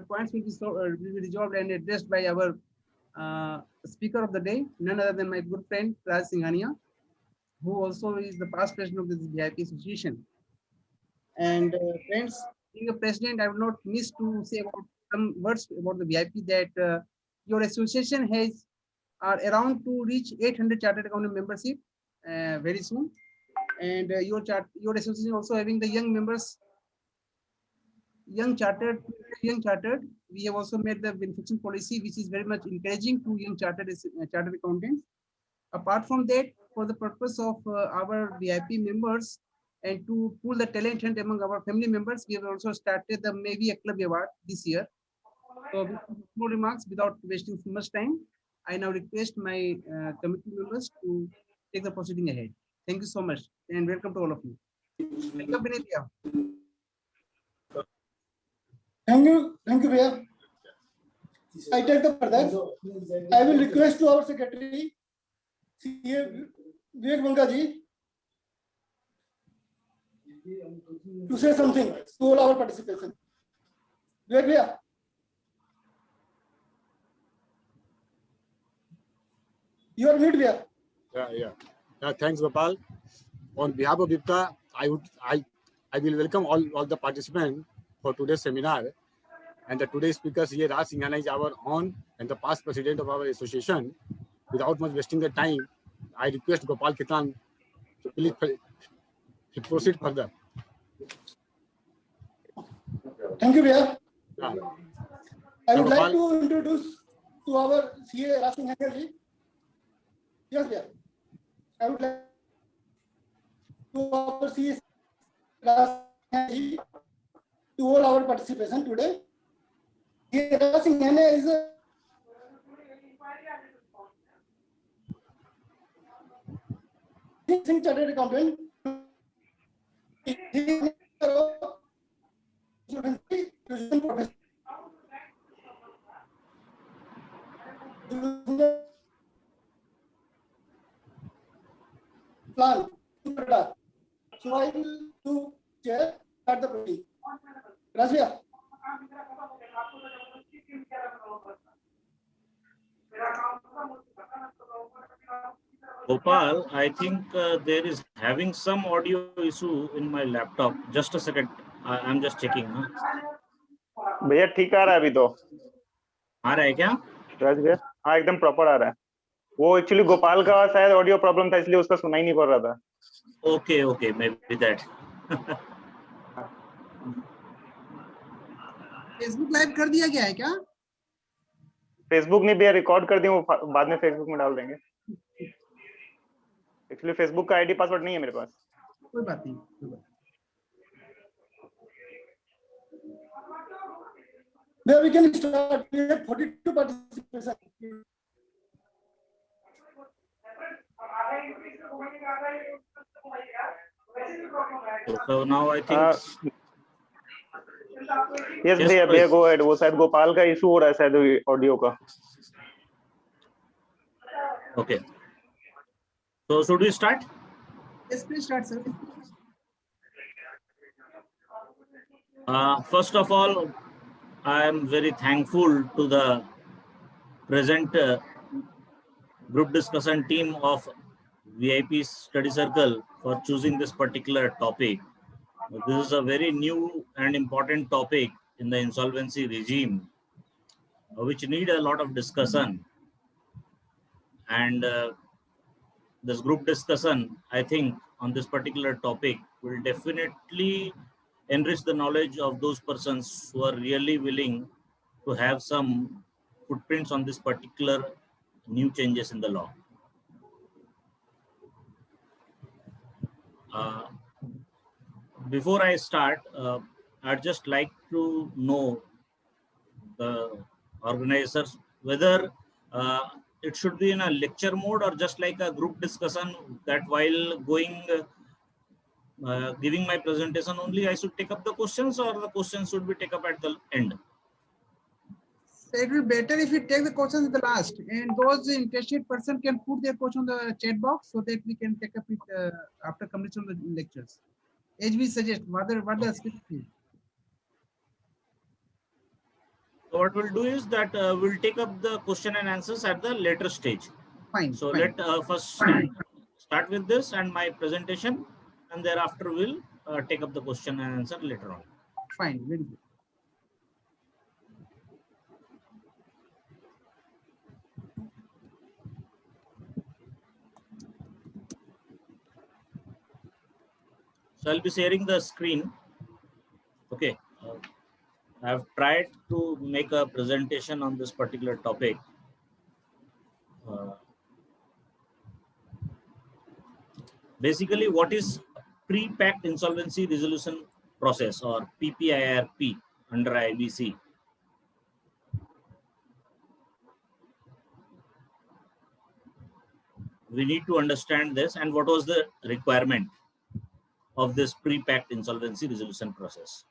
points will be resolved and addressed by our speaker of the day, none other than my good friend Raj Singhania, who also is the past president of this VIP association. And friends, being a president, I would not miss to say about some words about the VIP that your association has are around to reach 800 chartered accountant membership very soon, and your association also having the young members, young chartered, young chartered. We have also made the beneficial policy, which is very much encouraging to young chartered accountants. Apart from that, for the purpose of our VIP members and to pull the talent hunt among our family members, we have also started the Maybe a Club Award this year. So, with more remarks, without wasting too much time, I now request my committee members to take the proceeding ahead. Thank you so much and welcome to all of you. Welcome, Benedia. Thank you, Bhaiya. I take the further. I will request to our secretary, CA Vivek Banga ji, to say something to all our participation. Vivek Bhaiya. You are mute, Bhaiya. Yeah. Thanks, Gopal. On behalf of IPTA, I will welcome all the participants for today's seminar. And the today's speakers here, Raj Singhania is our own and the past president of our association. Without much wasting the time, I request Gopal Khitan to please proceed further. Thank you, Bhaiya. Yeah. I would like to introduce to our CA Raj Singhania ji. Yes, Bhaiya. I would like to our CA Raj Singhania ji to all our participation today. CA Raj Singhania is a chartered accountant. He is a professor. Plan. So I will do chair at the proceeding. Rajya. Gopal, I think there is having some audio issue in my laptop. Just a second. I'm just checking. भैया ठीक आ रहा है अभी तो आ रहा है क्या राज भैया हाँ एकदम प्रॉपर आ रहा है वो एक्चुअली गोपाल का शायद ऑडियो प्रॉब्लम था इसलिए उसका सुनाई नहीं पड़ रहा था okay may be that Facebook live कर दिया गया है क्या? फेसबुक ने भी रिकॉर्ड कर दिया वो बाद में फेसबुक में डाल देंगे एक्चुअली फेसबुक का आईडी पासवर्ड नहीं है मेरे पास कोई बात नहीं Now we can start. We have 42 participants. So now I think yes भैया go ahead वो शायद गोपाल का इशू हो रहा है शायद ऑडियो का okay so should we start yes please start sir first of all I am very thankful to the present group discussion team of VIP Study Circle for choosing this particular topic. This is a very new and important topic in the insolvency regime, which need a lot of discussion. And this group discussion, I think, on this particular topic will definitely enrich the knowledge of those persons who are really willing to have some footprints on this particular new changes in the law. Before I start, I'd just like to know the organizers whether it should be in a lecture mode or just like a group discussion that while going giving my presentation only I should take up the questions or the questions should be taken up at the end. So it will be better if you take the questions at the last and those interested person can put their question on the chat box so that we can take up it after completion of the lectures. As we suggest, what the script is. So what we'll do is that we'll take up the question and answers at the later stage. Fine. So fine. let first start with this and my presentation, and thereafter we'll take up the question and answer later on. Fine. Very good. So I'll be sharing the screen. Okay. I've tried to make a presentation on this particular topic. Basically, what is pre-packed insolvency resolution process, or PPIRP under IBC? We need to understand this, and what was the requirement of this pre-packed insolvency resolution process.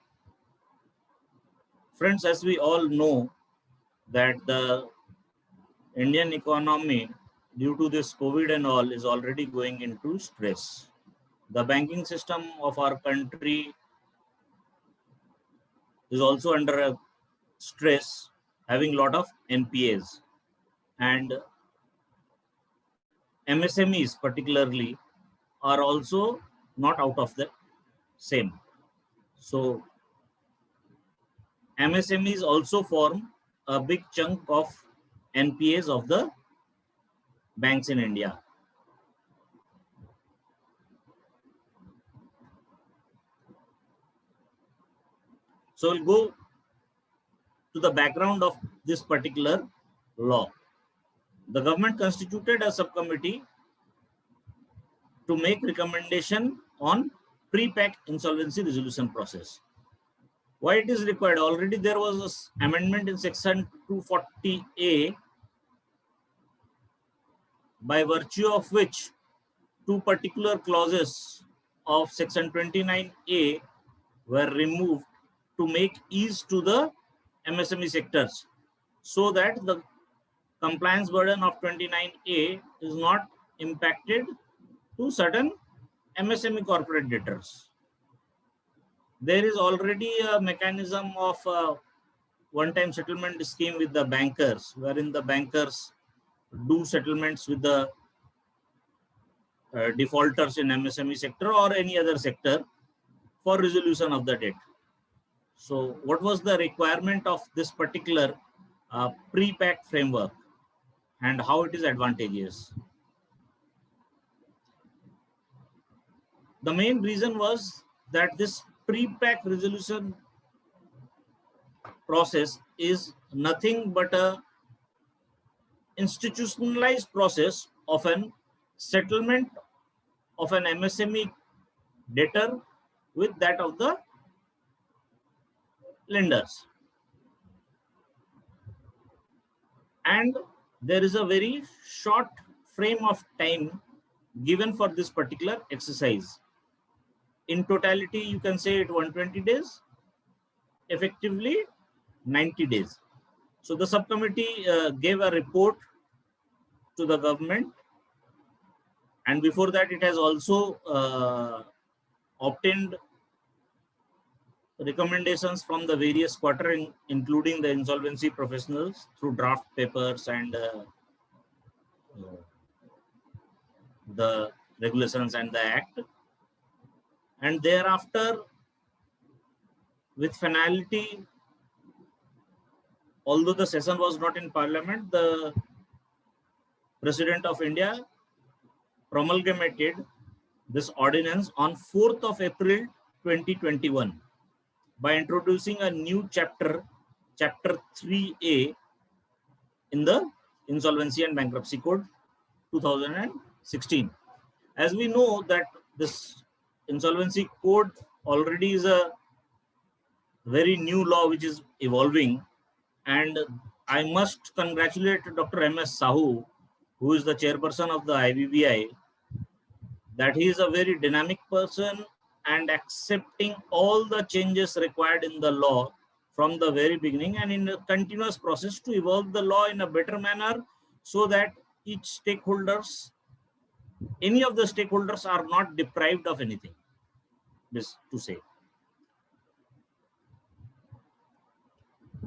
Friends, as we all know that the Indian economy, due to this COVID and all, is already going into stress. The banking system of our country is also under a stress, having a lot of NPAs, and MSMEs particularly are also not out of the same. So MSMEs also form a big chunk of NPAs of the banks in India. So we'll go to the background of this particular law. The government constituted a subcommittee to make recommendation on pre-packed insolvency resolution process. Why it is required? Already there was an amendment in section 240A, by virtue of which two particular clauses of section 29A were removed to make ease to the MSME sectors, so that the compliance burden of 29A is not impacted to certain MSME corporate debtors. There is already a mechanism of one-time settlement scheme with the bankers, wherein the bankers do settlements with the defaulters in MSME sector or any other sector for resolution of the debt. So what was the requirement of this particular pre-packed framework and how it is advantageous? The main reason was that this pre-packed resolution process is nothing but a institutionalized process of an settlement of an MSME debtor with that of the lenders. And there is a very short frame of time given for this particular exercise. In totality, you can say it 120 days, effectively 90 days. So the subcommittee gave a report to the government, and before that it has also obtained recommendations from the various quarter, including the insolvency professionals through draft papers and the regulations and the act. And thereafter, with finality, although the session was not in Parliament, the President of India promulgated this ordinance on 4th of April 2021 by introducing a new chapter 3A in the Insolvency and Bankruptcy Code 2016. As we know that this Insolvency Code already is a very new law which is evolving, and I must congratulate Dr. M.S. Sahu, who is the chairperson of the IBBI, that he is a very dynamic person and accepting all the changes required in the law from the very beginning, and in a continuous process to evolve the law in a better manner, so that each stakeholders, any of the stakeholders, are not deprived of anything. This to say.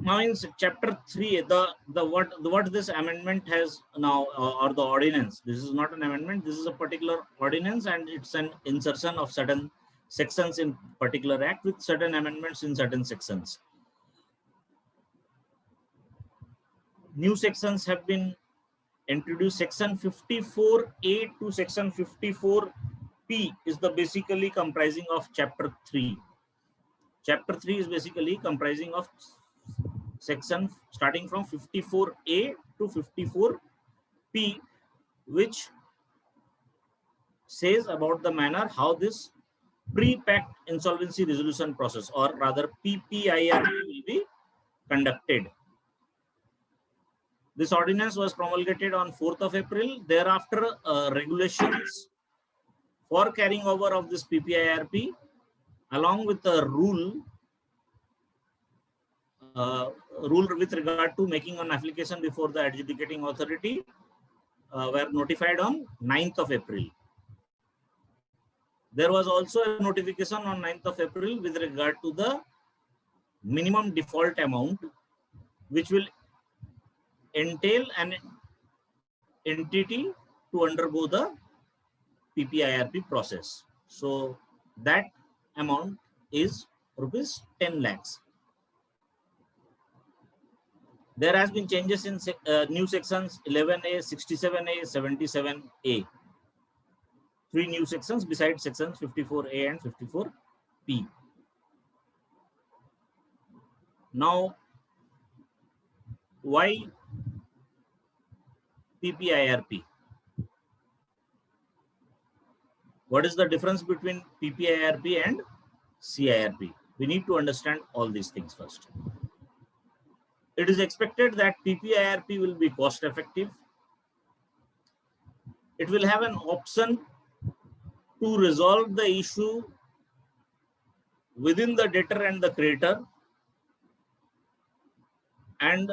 Now in chapter 3, what this amendment has now, or the ordinance, this is not an amendment, this is a particular ordinance, and it's an insertion of certain sections in particular act with certain amendments in certain sections. New sections have been introduced. Section 54A to section 54P is the basically comprising of chapter 3. Chapter 3 is basically comprising of section starting from 54A to 54P, which says about the manner how this pre-pact insolvency resolution process, or rather PPIRP, will be conducted. This ordinance was promulgated on 4th of April. Thereafter, regulations for carrying over of this PPIRP, along with the rule with regard to making an application before the adjudicating authority, were notified on 9th of April. There was also a notification on 9th of April with regard to the minimum default amount, which will entail an entity to undergo the PPIRP process. So that amount is rupees 10 lakhs. There has been changes in new sections 11A, 67A, 77A. 3 new sections besides sections 54A and 54P. Now, why PPIRP? What is the difference between PPIRP and CIRP? We need to understand all these things first. It is expected that PPIRP will be cost effective. It will have an option to resolve the issue within the debtor and the creditor, and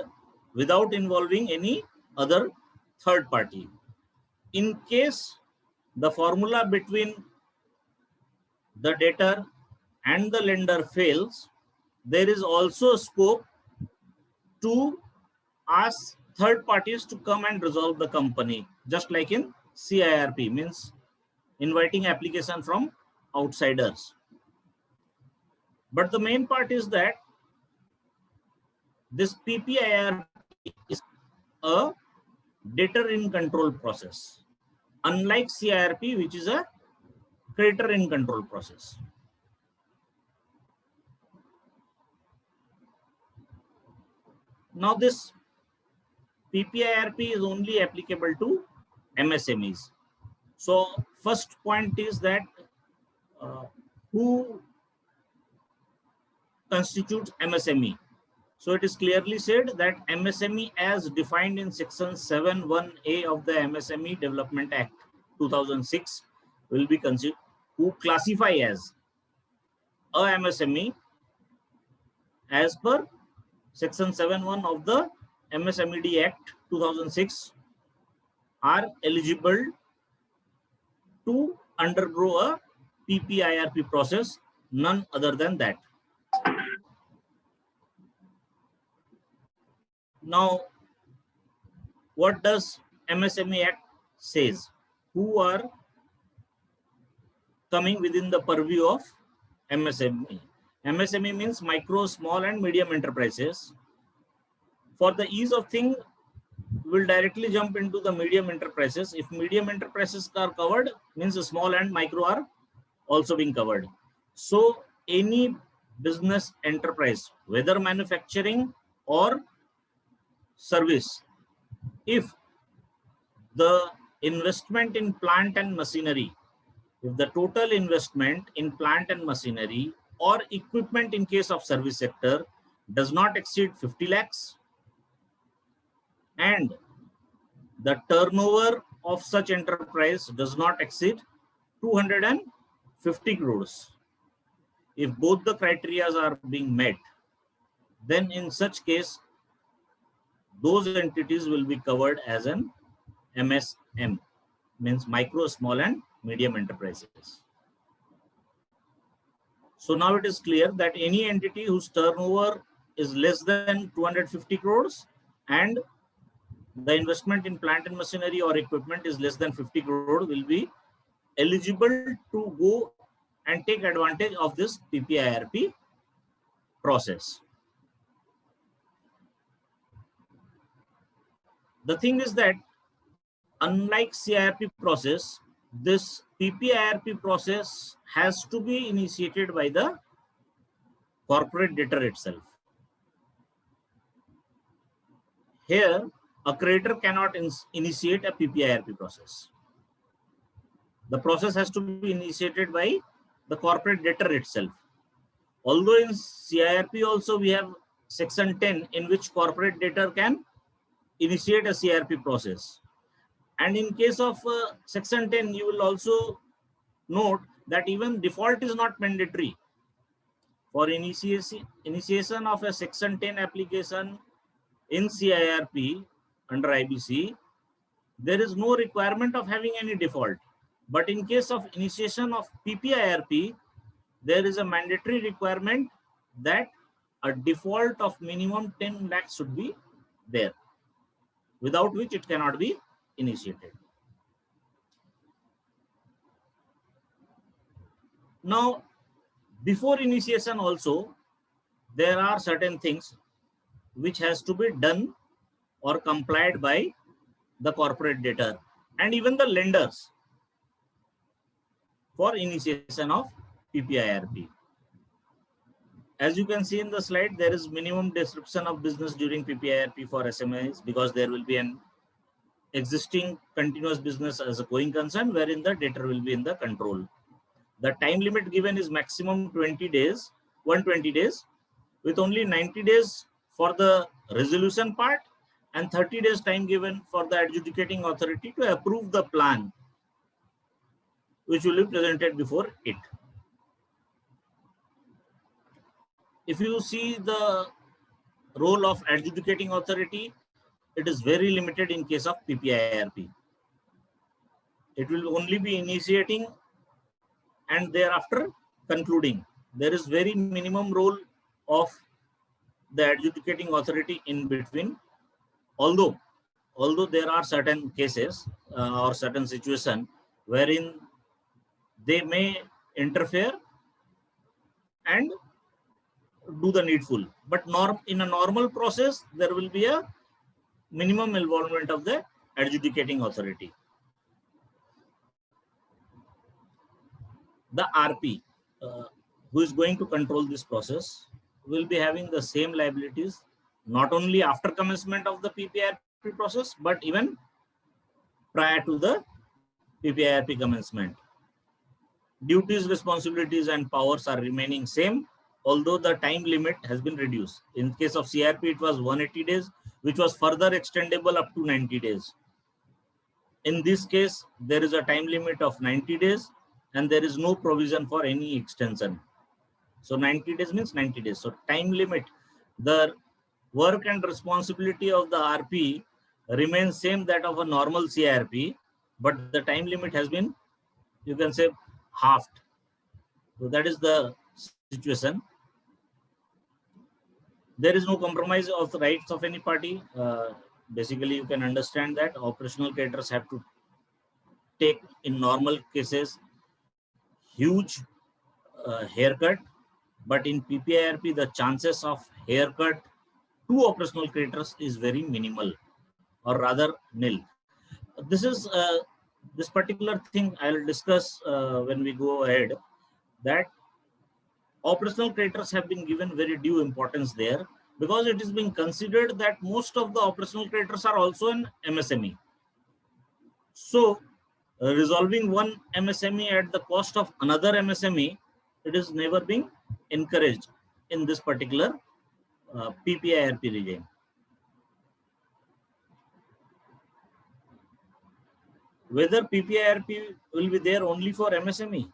without involving any other third party. In case the formula between the debtor and the lender fails, there is also scope to ask third parties to come and resolve the company, just like in CIRP, means inviting application from outsiders. But the main part is that this PPIRP is a debtor in control process, unlike CIRP, which is a creditor in control process. Now this PPIRP is only applicable to MSMEs. So first point is that who constitutes MSME? So it is clearly said that MSME, as defined in section 7(1)(a) of the MSME Development Act 2006, will be considered who classify as a MSME as per section 7(1) of the MSMED Act 2006 are eligible to undergo a PPIRP process, none other than that. Now, what does MSME Act says? Who are coming within the purview of MSME? MSME means micro, small and medium enterprises. For the ease of thing, we'll directly jump into the medium enterprises. If medium enterprises are covered, means the small and micro are also being covered. So any business enterprise, whether manufacturing or service, if the investment in plant and machinery, if the total investment in plant and machinery or equipment in case of service sector does not exceed 50 lakhs and the turnover of such enterprise does not exceed 250 crores, if both the criteria are being met, then in such case those entities will be covered as an MSM, means micro, small and medium enterprises. So now it is clear that any entity whose turnover is less than 250 crores and the investment in plant and machinery or equipment is less than 50 crore will be eligible to go and take advantage of this PPIRP process. The thing is that unlike CIRP process, this PPIRP process has to be initiated by the corporate debtor itself. Here, a creditor cannot initiate a PPIRP process. The process has to be initiated by the corporate debtor itself. Although in CIRP also we have section 10 in which corporate debtor can initiate a CIRP process. And in case of section 10, you will also note that even default is not mandatory. For initiation of a section 10 application in CIRP under IBC, there is no requirement of having any default. But in case of initiation of PPIRP, there is a mandatory requirement that a default of minimum 10 lakhs should be there, without which it cannot be initiated. Now, before initiation also, there are certain things which has to be done or complied by the corporate debtor and even the lenders for initiation of PPIRP. As you can see in the slide, there is minimum disruption of business during PPIRP for SMEs because there will be an existing continuous business as a going concern wherein the debtor will be in the control. The time limit given is maximum 20 days, 120 days, with only 90 days for the resolution part and 30 days time given for the adjudicating authority to approve the plan which will be presented before it. If you see the role of adjudicating authority, it is very limited in case of PPIRP. It will only be initiating and thereafter concluding. There is very minimum role of the adjudicating authority in between. Although there are certain cases or certain situation wherein they may interfere and do the needful, but in a normal process there will be a minimum involvement of the adjudicating authority. The RP who is going to control this process will be having the same liabilities not only after commencement of the PPIRP process but even prior to the PPIRP commencement. Duties, responsibilities and powers are remaining same, although the time limit has been reduced. In case of CIRP, it was 180 days, which was further extendable up to 90 days. In this case, there is a time limit of 90 days and there is no provision for any extension. So 90 days means 90 days. So time limit, the work and responsibility of the RP remains same that of a normal CIRP, but the time limit has been, you can say, halved. So that is the situation. There is no compromise of the rights of any party. Basically, you can understand that operational creditors have to take, in normal cases, huge haircut, but in PPIRP, the chances of haircut to operational creditors is very minimal, or rather nil. This is this particular thing I will discuss when we go ahead, that operational creditors have been given very due importance there because it is being considered that most of the operational creditors are also an MSME. So resolving one MSME at the cost of another MSME, it is never being encouraged in this particular PPIRP regime. Whether PPIRP will be there only for MSME?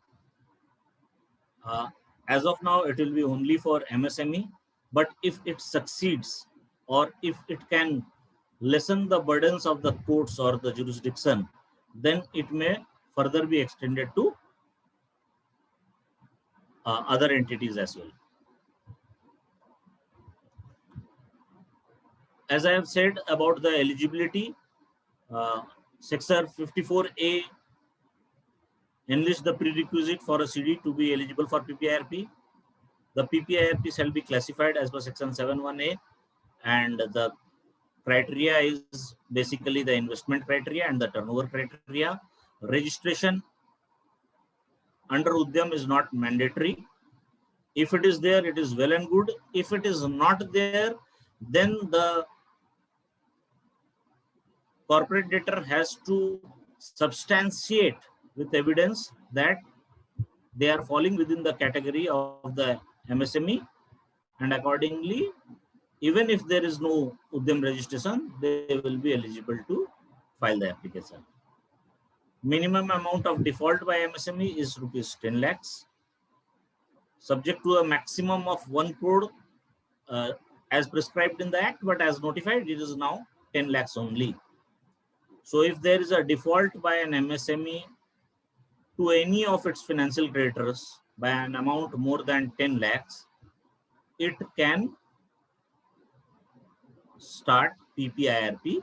As of now, it will be only for MSME, but if it succeeds or if it can lessen the burdens of the courts or the jurisdiction, then it may further be extended to other entities as well. As I have said about the eligibility, Section 54A enlists the prerequisite for a CD to be eligible for PPIRP. The PPIRP shall be classified as per Section 71A, and the criteria is basically the investment criteria and the turnover criteria. Registration under Udyam is not mandatory. If it is there, it is well and good. If it is not there, then the corporate debtor has to substantiate with evidence that they are falling within the category of the MSME, and accordingly, even if there is no Udyam registration, they will be eligible to file the application. Minimum amount of default by MSME is rupees 10 lakhs, subject to a maximum of 1 crore as prescribed in the Act, but as notified, it is now 10 lakhs only. So if there is a default by an MSME to any of its financial creditors by an amount more than 10 lakhs, it can start PPIRP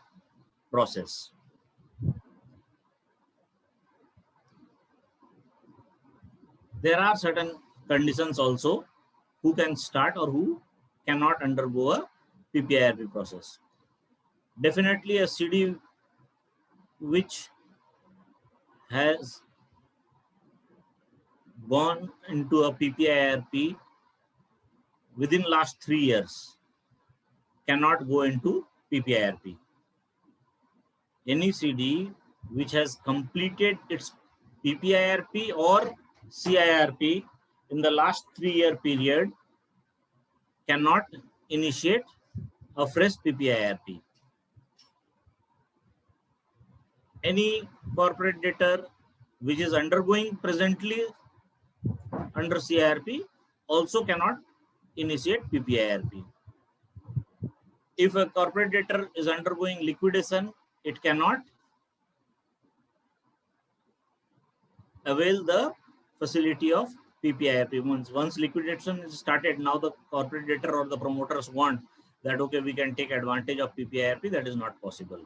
process. There are certain conditions also who can start or who cannot undergo a PPIRP process. Definitely a CD which has gone into a PPIRP within last 3 years cannot go into PPIRP. Any CD which has completed its PPIRP or CIRP in the last 3-year period cannot initiate a fresh PPIRP. Any corporate debtor which is undergoing presently under CIRP also cannot initiate PPIRP. If a corporate debtor is undergoing liquidation, it cannot avail the facility of PPIRP. Once liquidation is started, now the corporate debtor or the promoters want that, okay, we can take advantage of PPIRP. That is not possible.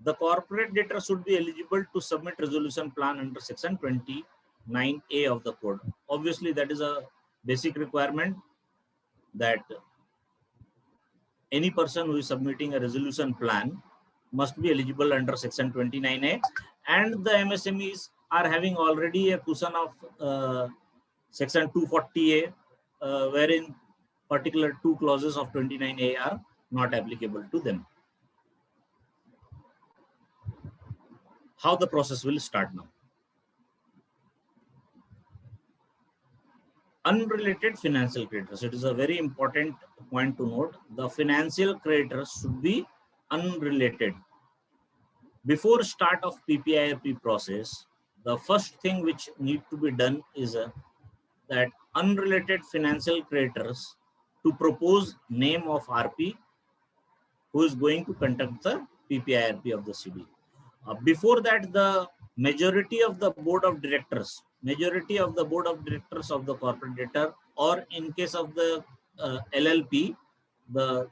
The corporate debtor should be eligible to submit resolution plan under Section 29A of the code. Obviously, that is a basic requirement that any person who is submitting a resolution plan must be eligible under Section 29A, and the MSMEs are having already a cushion of Section 240A, wherein particular 2 clauses of 29A are not applicable to them. How the process will start now. Unrelated financial creditors. It is a very important point to note. The financial creditors should be unrelated. Before start of PPIRP process, the first thing which need to be done is that unrelated financial creditors to propose name of RP who is going to conduct the PPIRP of the CD. Before that, the majority of the board of directors of the corporate debtor, or in case of the LLP, the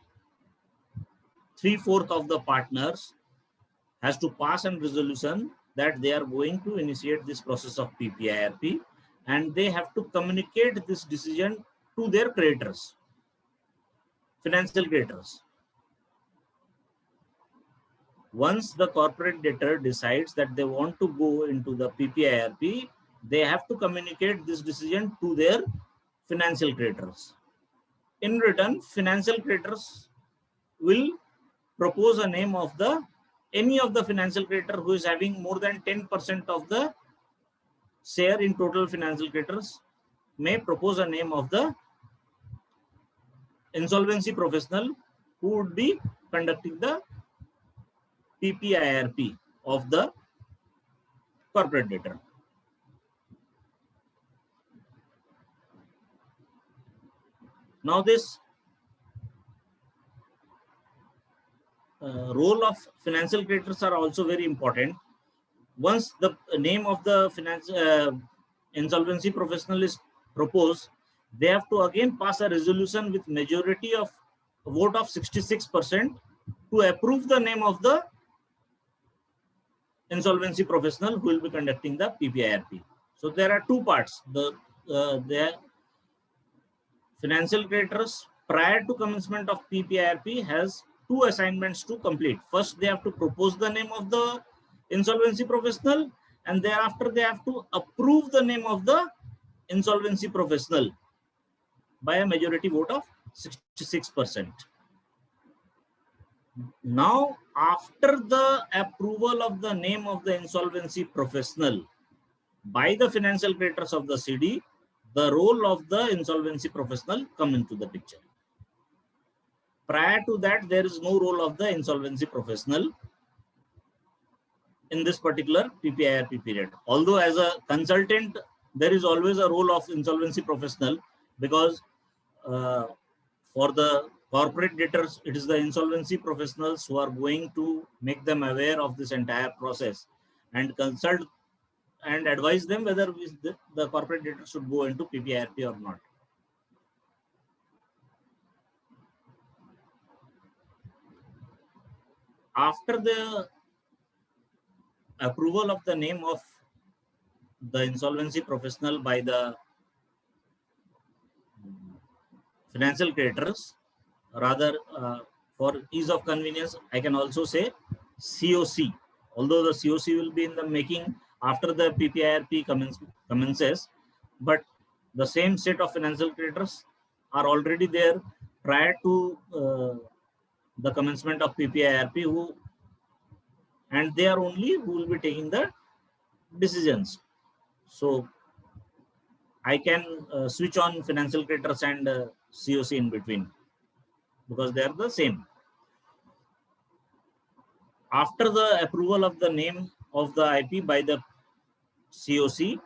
3/4 of the partners has to pass a resolution that they are going to initiate this process of PPIRP, and they have to communicate this decision to their creditors, financial creditors. Once the corporate debtor decides that they want to go into the PPIRP, they have to communicate this decision to their financial creditors. In return, financial creditors will propose a name of any of the financial creditor who is having more than 10% of the share in total financial creditors may propose a name of the insolvency professional who would be conducting the PPIRP of the corporate debtor. Now this role of financial creditors are also very important. Once the name of the insolvency professional is proposed, they have to again pass a resolution with majority of a vote of 66% to approve the name of the insolvency professional who will be conducting the PPIRP. So there are two parts. The financial creditors prior to commencement of PPIRP has two assignments to complete. First, they have to propose the name of the insolvency professional, and thereafter they have to approve the name of the insolvency professional by a majority vote of 66%. Now, after the approval of the name of the insolvency professional by the financial creditors of the CD, the role of the insolvency professional come into the picture. Prior to that, there is no role of the insolvency professional in this particular PPIRP period. Although as a consultant, there is always a role of insolvency professional, because for the corporate debtors, it is the insolvency professionals who are going to make them aware of this entire process and consult and advise them whether the corporate debtor should go into PPIRP or not. After the approval of the name of the insolvency professional by the financial creditors, rather for ease of convenience, I can also say COC. Although the COC will be in the making after the PPIRP commences, but the same set of financial creditors are already there prior to the commencement of PPIRP, and they are only who will be taking the decisions. So I can switch on financial creditors and COC in between, because they are the same. After the approval of the name of the IP by the COC,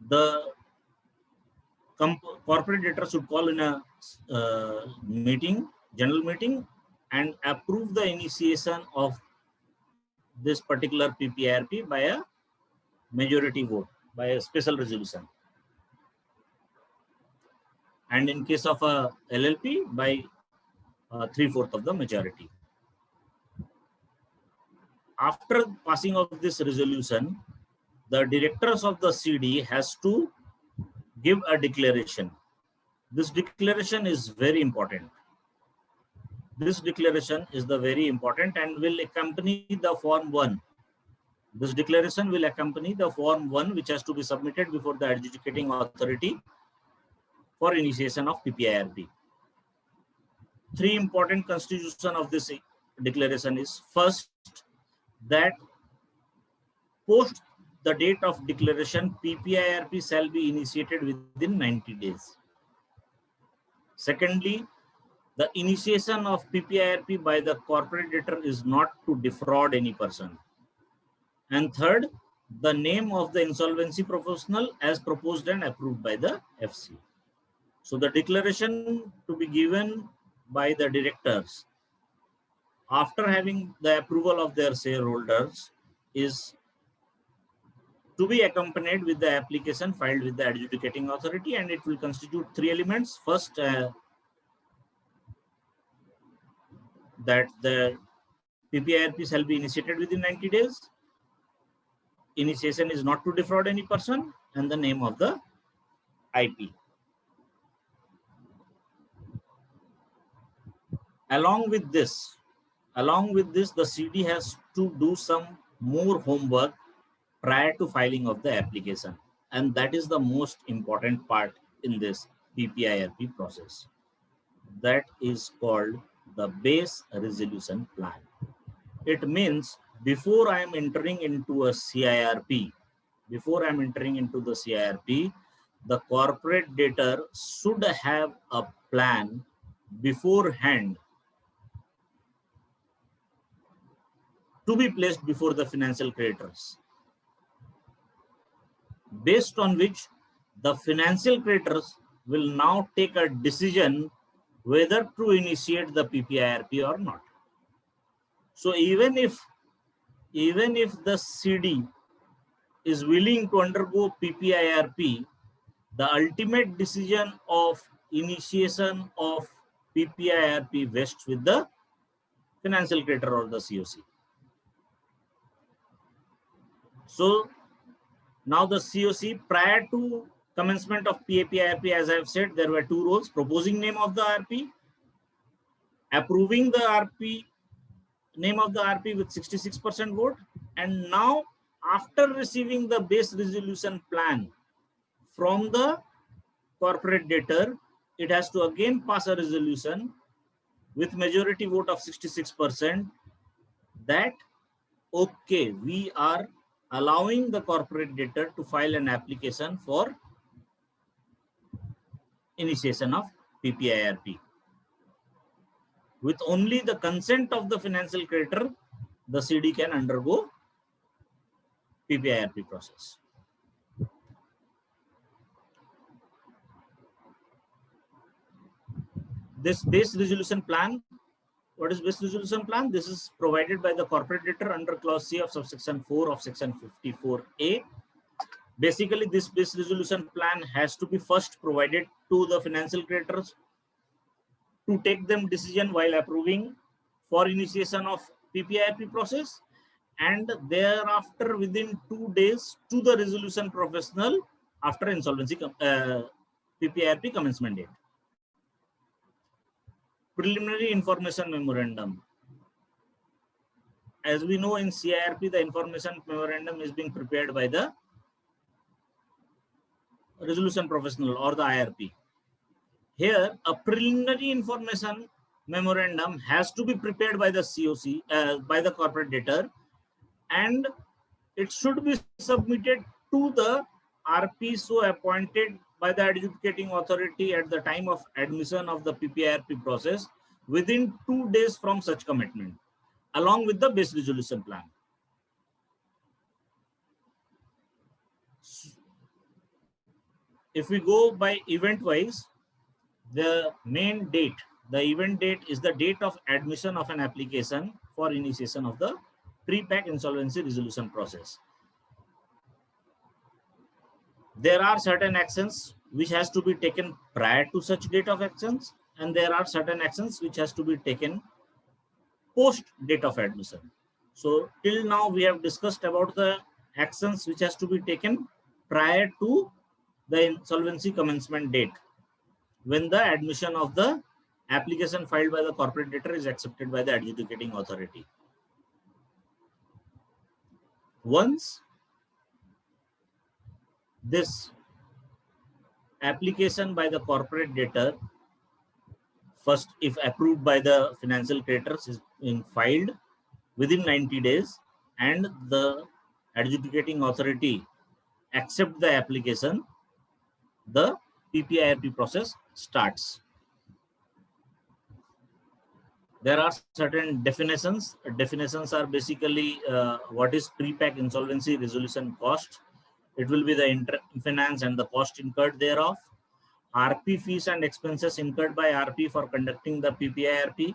the corporate debtor should call in a general meeting, and approve the initiation of this particular PPIRP by a majority vote, by a special resolution. And in case of a LLP, by 3/4 of the majority. After passing of this resolution, the directors of the CD has to give a declaration. This declaration is very important. This declaration is the very important and will accompany the Form 1. This declaration will accompany the Form 1, which has to be submitted before the adjudicating authority for initiation of PPIRP. Three important constitution of this declaration is: first, that post the date of declaration, PPIRP shall be initiated within 90 days. Secondly, the initiation of PPIRP by the corporate debtor is not to defraud any person. And third, the name of the insolvency professional as proposed and approved by the FC. So the declaration to be given by the directors after having the approval of their shareholders is to be accompanied with the application filed with the adjudicating authority, and it will constitute three elements. First, that the PPIRP shall be initiated within 90 days. Initiation is not to defraud any person, and the name of the IP. Along with this, the CD has to do some more homework prior to filing of the application. And that is the most important part in this PPIRP process. That is called the base resolution plan. It means before I am entering into a CIRP, the corporate debtor should have a plan beforehand to be placed before the financial creditors, based on which the financial creditors will now take a decision whether to initiate the PPIRP or not. So even if the CD is willing to undergo PPIRP, the ultimate decision of initiation of PPIRP vests with the financial creditor or the COC. So now the COC, prior to commencement of PAPIRP, as I have said, there were two roles: proposing name of the RP, approving the RP, name of the RP with 66% vote. And now, after receiving the base resolution plan from the corporate debtor, it has to again pass a resolution with majority vote of 66% that, okay, we are allowing the corporate debtor to file an application for initiation of PPIRP. With only the consent of the financial creditor, the CD can undergo PPIRP process. This base resolution plan, what is base resolution plan? This is provided by the corporate debtor under clause C of subsection 4 of section 54A. Basically, this base resolution plan has to be first provided to the financial creditors to take them decision while approving for initiation of PPIRP process, and thereafter within 2 days to the resolution professional after insolvency PPIRP commencement date. Preliminary information memorandum. As we know, in CIRP, the information memorandum is being prepared by the resolution professional or the IRP. Here, a preliminary information memorandum has to be prepared by the COC, by the corporate debtor, and it should be submitted to the RP so appointed by the adjudicating authority at the time of admission of the PPIRP process within 2 days from such commitment, along with the base resolution plan. If we go by event wise, the main date, the event date is the date of admission of an application for initiation of the pre-PAC insolvency resolution process. There are certain actions which has to be taken prior to such date of actions, and there are certain actions which has to be taken post date of admission. So till now we have discussed about the actions which has to be taken prior to the insolvency commencement date, when the admission of the application filed by the corporate debtor is accepted by the adjudicating authority. Once this application by the corporate debtor, first if approved by the financial creditors, is being filed within 90 days and the adjudicating authority accept the application, the PPIRP process starts. There are certain definitions. Definitions are basically what is pre-PAC insolvency resolution cost. It will be the finance and the cost incurred thereof. RP fees and expenses incurred by RP for conducting the PPIRP.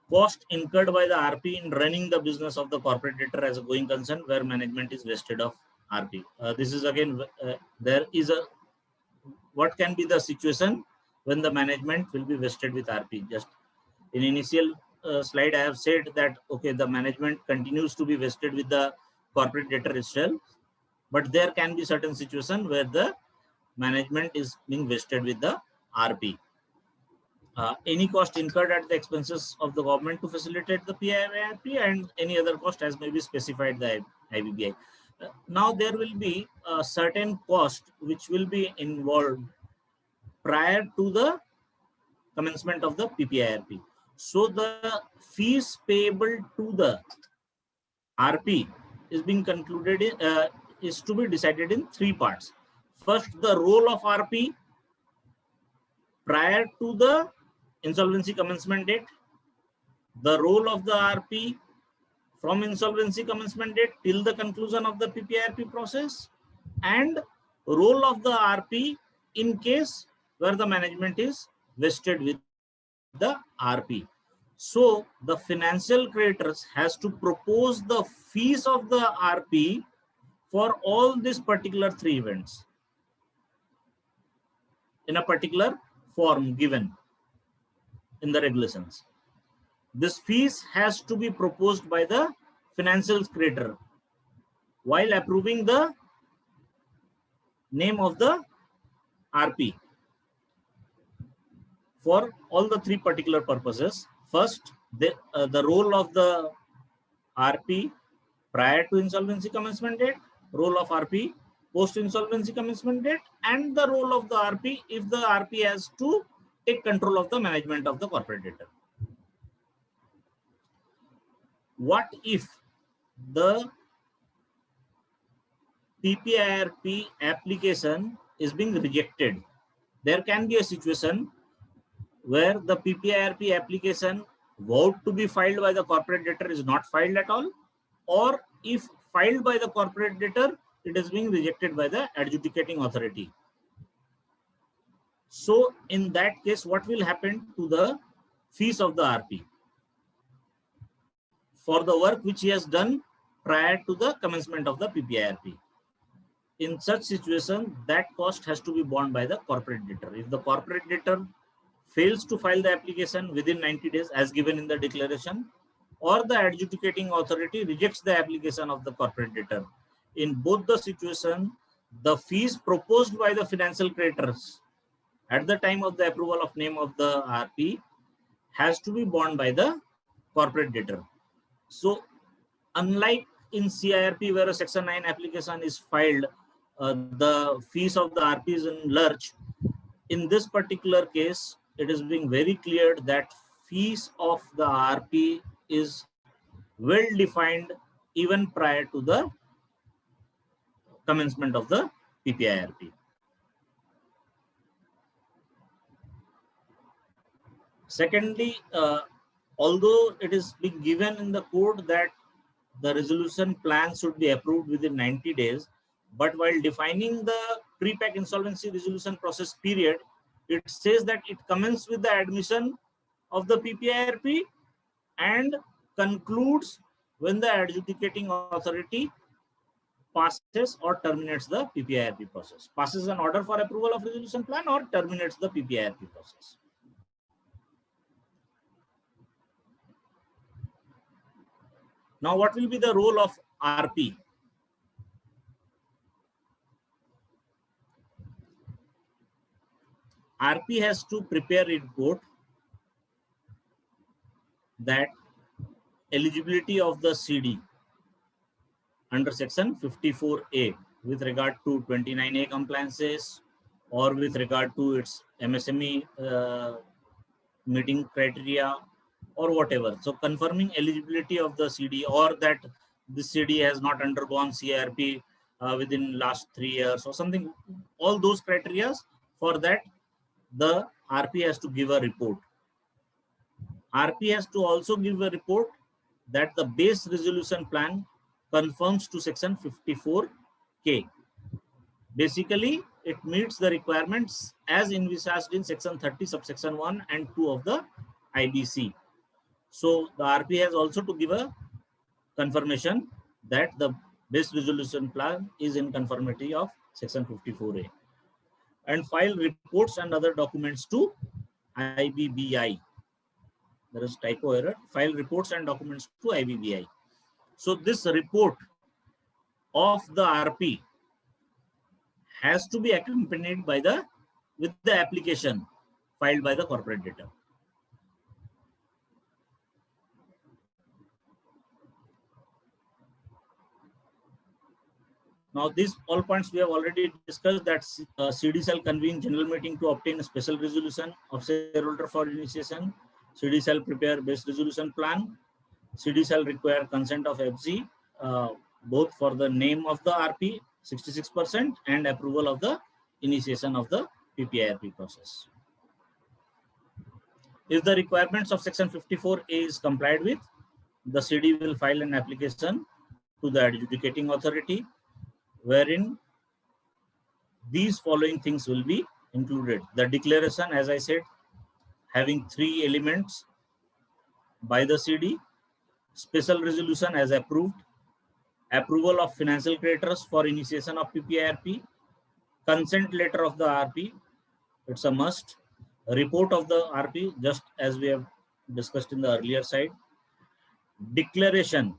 Cost incurred by the RP in running the business of the corporate debtor as a going concern where management is vested of RP. This is again, there is a, what can be the situation when the management will be vested with RP. Just in initial slide, I have said that, okay, the management continues to be vested with the corporate debtor itself, but there can be certain situation where the management is being vested with the RP. Any cost incurred at the expenses of the government to facilitate the PIRP and any other cost as may be specified the IBBI. Now there will be a certain cost which will be involved prior to the commencement of the PPIRP. So the fees payable to the RP is being concluded in, is to be decided in 3 parts. First, the role of RP prior to the insolvency commencement date, the role of the RP from insolvency commencement date till the conclusion of the PPIRP process, and role of the RP in case where the management is vested with the RP. So the financial creditors has to propose the fees of the RP for all these particular 3 events in a particular form given. in the regulations. This fees has to be proposed by the financial creditor while approving the name of the RP for all the three particular purposes. First, the role of the RP prior to insolvency commencement date, role of RP post insolvency commencement date, and the role of the RP if the RP has to take control of the management of the corporate debtor. What if the PPIRP application is being rejected? There can be a situation where the PPIRP application vowed to be filed by the corporate debtor is not filed at all, or if filed by the corporate debtor, it is being rejected by the adjudicating authority. So in that case, what will happen to the fees of the RP for the work which he has done prior to the commencement of the PPIRP? In such situation, that cost has to be borne by the corporate debtor. If the corporate debtor fails to file the application within 90 days as given in the declaration, or the adjudicating authority rejects the application of the corporate debtor, in both the situation, the fees proposed by the financial creditors at the time of the approval of name of the RP has to be borne by the corporate debtor. So unlike in CIRP where a section 9 application is filed, the fees of the RP is in lurch. In this particular case, it is being very clear that fees of the RP is well defined even prior to the commencement of the PPIRP. Secondly, although it is being given in the code that the resolution plan should be approved within 90 days, but while defining the pre-PAC insolvency resolution process period, it says that it commences with the admission of the PPIRP and concludes when the adjudicating authority passes or terminates the PPIRP process, passes an order for approval of resolution plan or terminates the PPIRP process. Now, what will be the role of RP? RP has to prepare a report that eligibility of the CD under section 54A with regard to 29A compliances or with regard to its MSME meeting criteria or whatever. So confirming eligibility of the CD or that the CD has not undergone CIRP within last 3 years or something, all those criteria. For that, the RP has to give a report. RP has to also give a report that the base resolution plan conforms to section 54K. Basically, it meets the requirements as envisaged in section 30 subsection 1 and 2 of the IBC. So the RP has also to give a confirmation that the base resolution plan is in conformity of section 54A and file reports and other documents to IBBI. There is typo error. File reports and documents to IBBI. So this report of the RP has to be accompanied by with the application filed by the corporate debtor. Now, these all points we have already discussed, that CD shall convene general meeting to obtain a special resolution of shareholder for initiation. CD shall prepare base resolution plan. CD shall require consent of FG, both for the name of the RP, 66%, and approval of the initiation of the PPIRP process. If the requirements of section 54A is complied with, the CD will file an application to the adjudicating authority, wherein these following things will be included. The declaration, as I said, having 3 elements by the CD, special resolution as approved, approval of financial creditors for initiation of PPIRP, consent letter of the RP, it's a must, report of the RP, just as we have discussed in the earlier side, declaration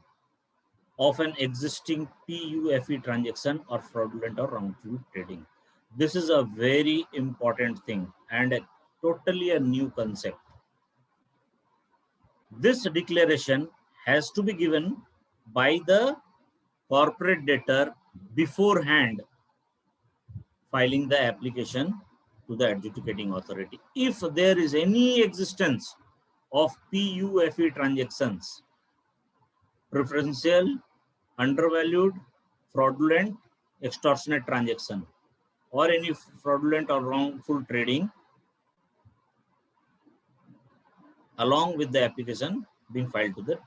of an existing PUFE transaction or fraudulent or wrongful trading. This is a very important thing and totally a new concept. This declaration has to be given by the corporate debtor beforehand filing the application to the adjudicating authority. If there is any existence of PUFE transactions, preferential, undervalued, fraudulent, extortionate transaction, or any fraudulent or wrongful trading, along with the application being filed to the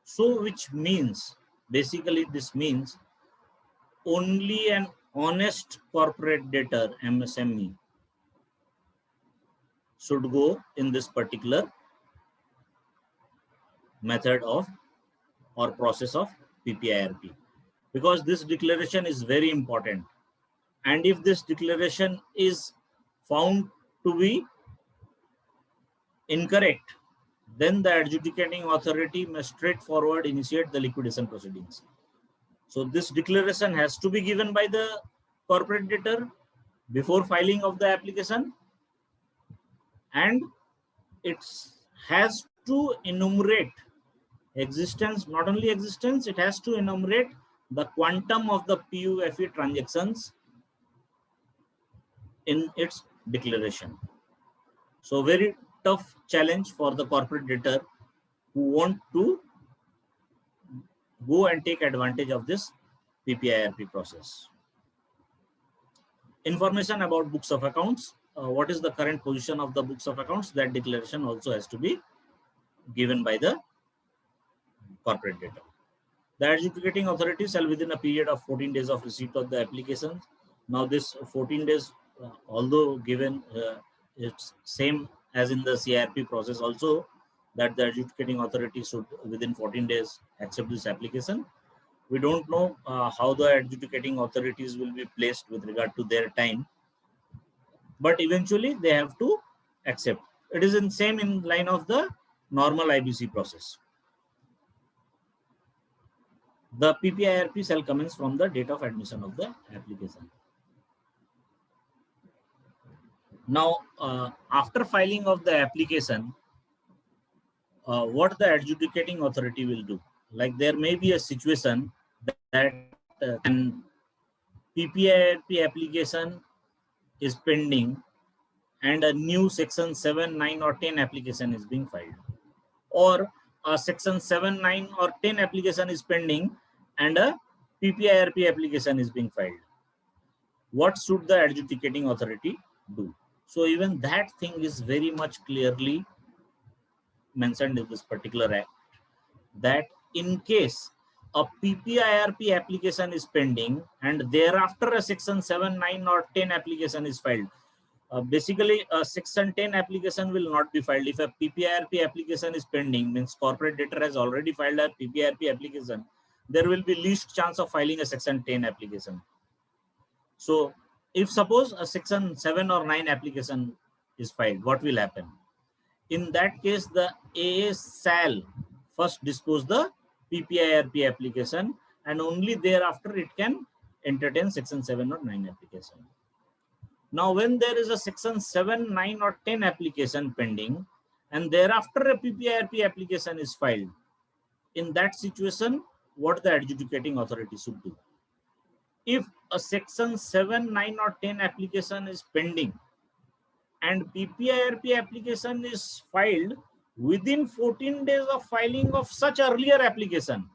so which means, basically this means only an honest corporate debtor, MSME, should go in this particular method of or process of PPIRP, because this declaration is very important. And if this declaration is found to be incorrect, then the adjudicating authority must straightforward initiate the liquidation proceedings. So this declaration has to be given by the corporate debtor before filing of the application, and it has to enumerate existence, not only existence, it has to enumerate the quantum of the PUFE transactions in its declaration. So very tough challenge for the corporate debtor who want to go and take advantage of this PPIRP process. Information about books of accounts. What is the current position of the books of accounts? That declaration also has to be given by the corporate debtor. The adjudicating authority shall, within a period of 14 days of receipt of the application. Now this 14 days, although given, it's same as in the CIRP process also, that the adjudicating authority should within 14 days accept this application. We don't know how the adjudicating authorities will be placed with regard to their time, but eventually they have to accept. It is in same in line of the normal IBC process. The PPIRP shall commence from the date of admission of the application. Now, after filing of the application, what the adjudicating authority will do? Like there may be a situation that an PPIRP application is pending and a new section 7, 9 or 10 application is being filed, or a section 7, 9 or 10 application is pending and a PPIRP application is being filed. What should the adjudicating authority do? So even that thing is very much clearly mentioned in this particular act, that in case a PPIRP application is pending and thereafter a section 7, 9 or 10 application is filed, basically a section 10 application will not be filed. If a PPIRP application is pending, means corporate debtor has already filed a PPIRP application, there will be least chance of filing a section 10 application. So if suppose a section 7 or 9 application is filed, what will happen? In that case, the AA shall first dispose the PPIRP application and only thereafter it can entertain section 7 or 9 application. Now, when there is a section 7, 9 or 10 application pending and thereafter a PPIRP application is filed, in that situation, what the adjudicating authority should do? If a section 7, 9 or 10 application is pending and PPIRP application is filed within 14 days of filing of such earlier application,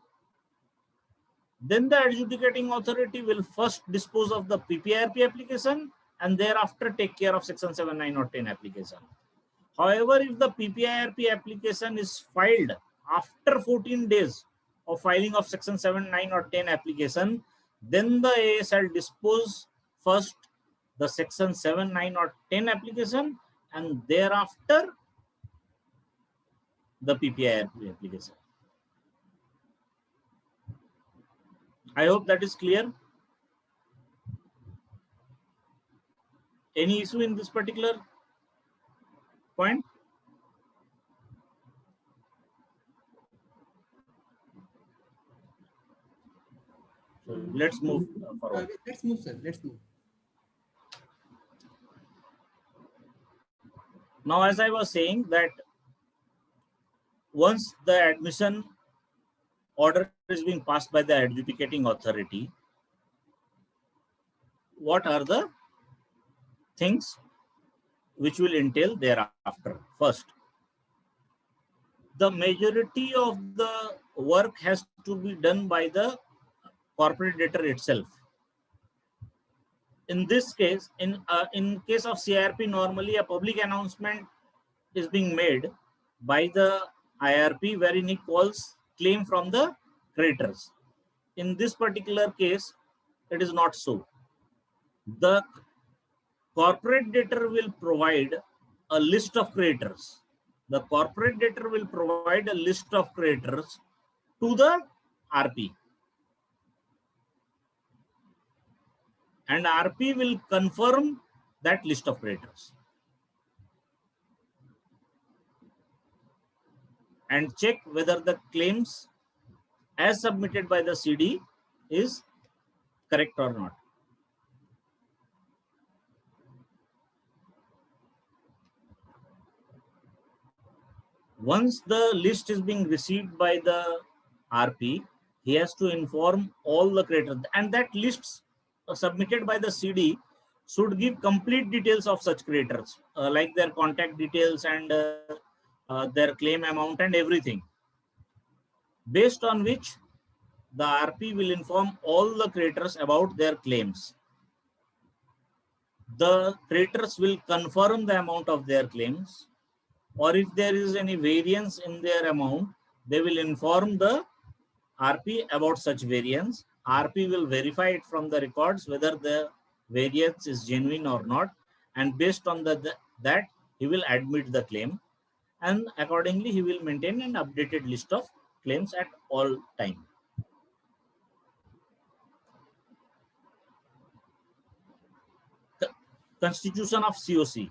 then the adjudicating authority will first dispose of the PPIRP application and thereafter take care of section 7, 9 or 10 application. However, if the PPIRP application is filed after 14 days of filing of section 7, 9 or 10 application, then the AA shall dispose first the section 7, 9 or 10 application and thereafter the PPIRP application. I hope that is clear. Any issue in this particular point? So let's move forward. Let's move, sir. Let's move. Now, as I was saying that once the admission order is being passed by the adjudicating authority, what are the things which will entail thereafter? First, the majority of the work has to be done by the corporate debtor itself. In this case, in case of CIRP, normally a public announcement is being made by the IRP wherein he calls claim from the creditors. In this particular case, it is not so. The corporate debtor will provide a list of creditors. The corporate debtor will provide a list of creditors to the RP. And RP will confirm that list of creditors and check whether the claims as submitted by the CD is correct or not. Once the list is being received by the RP, he has to inform all the creditors, and that list submitted by the CD should give complete details of such creditors, like their contact details and their claim amount and everything, based on which the RP will inform all the creditors about their claims. The creditors will confirm the amount of their claims, or if there is any variance in their amount, they will inform the RP about such variance. RP will verify it from the records whether the variance is genuine or not, and based on that he will admit the claim, and accordingly he will maintain an updated list of claims at all time. The constitution of COC.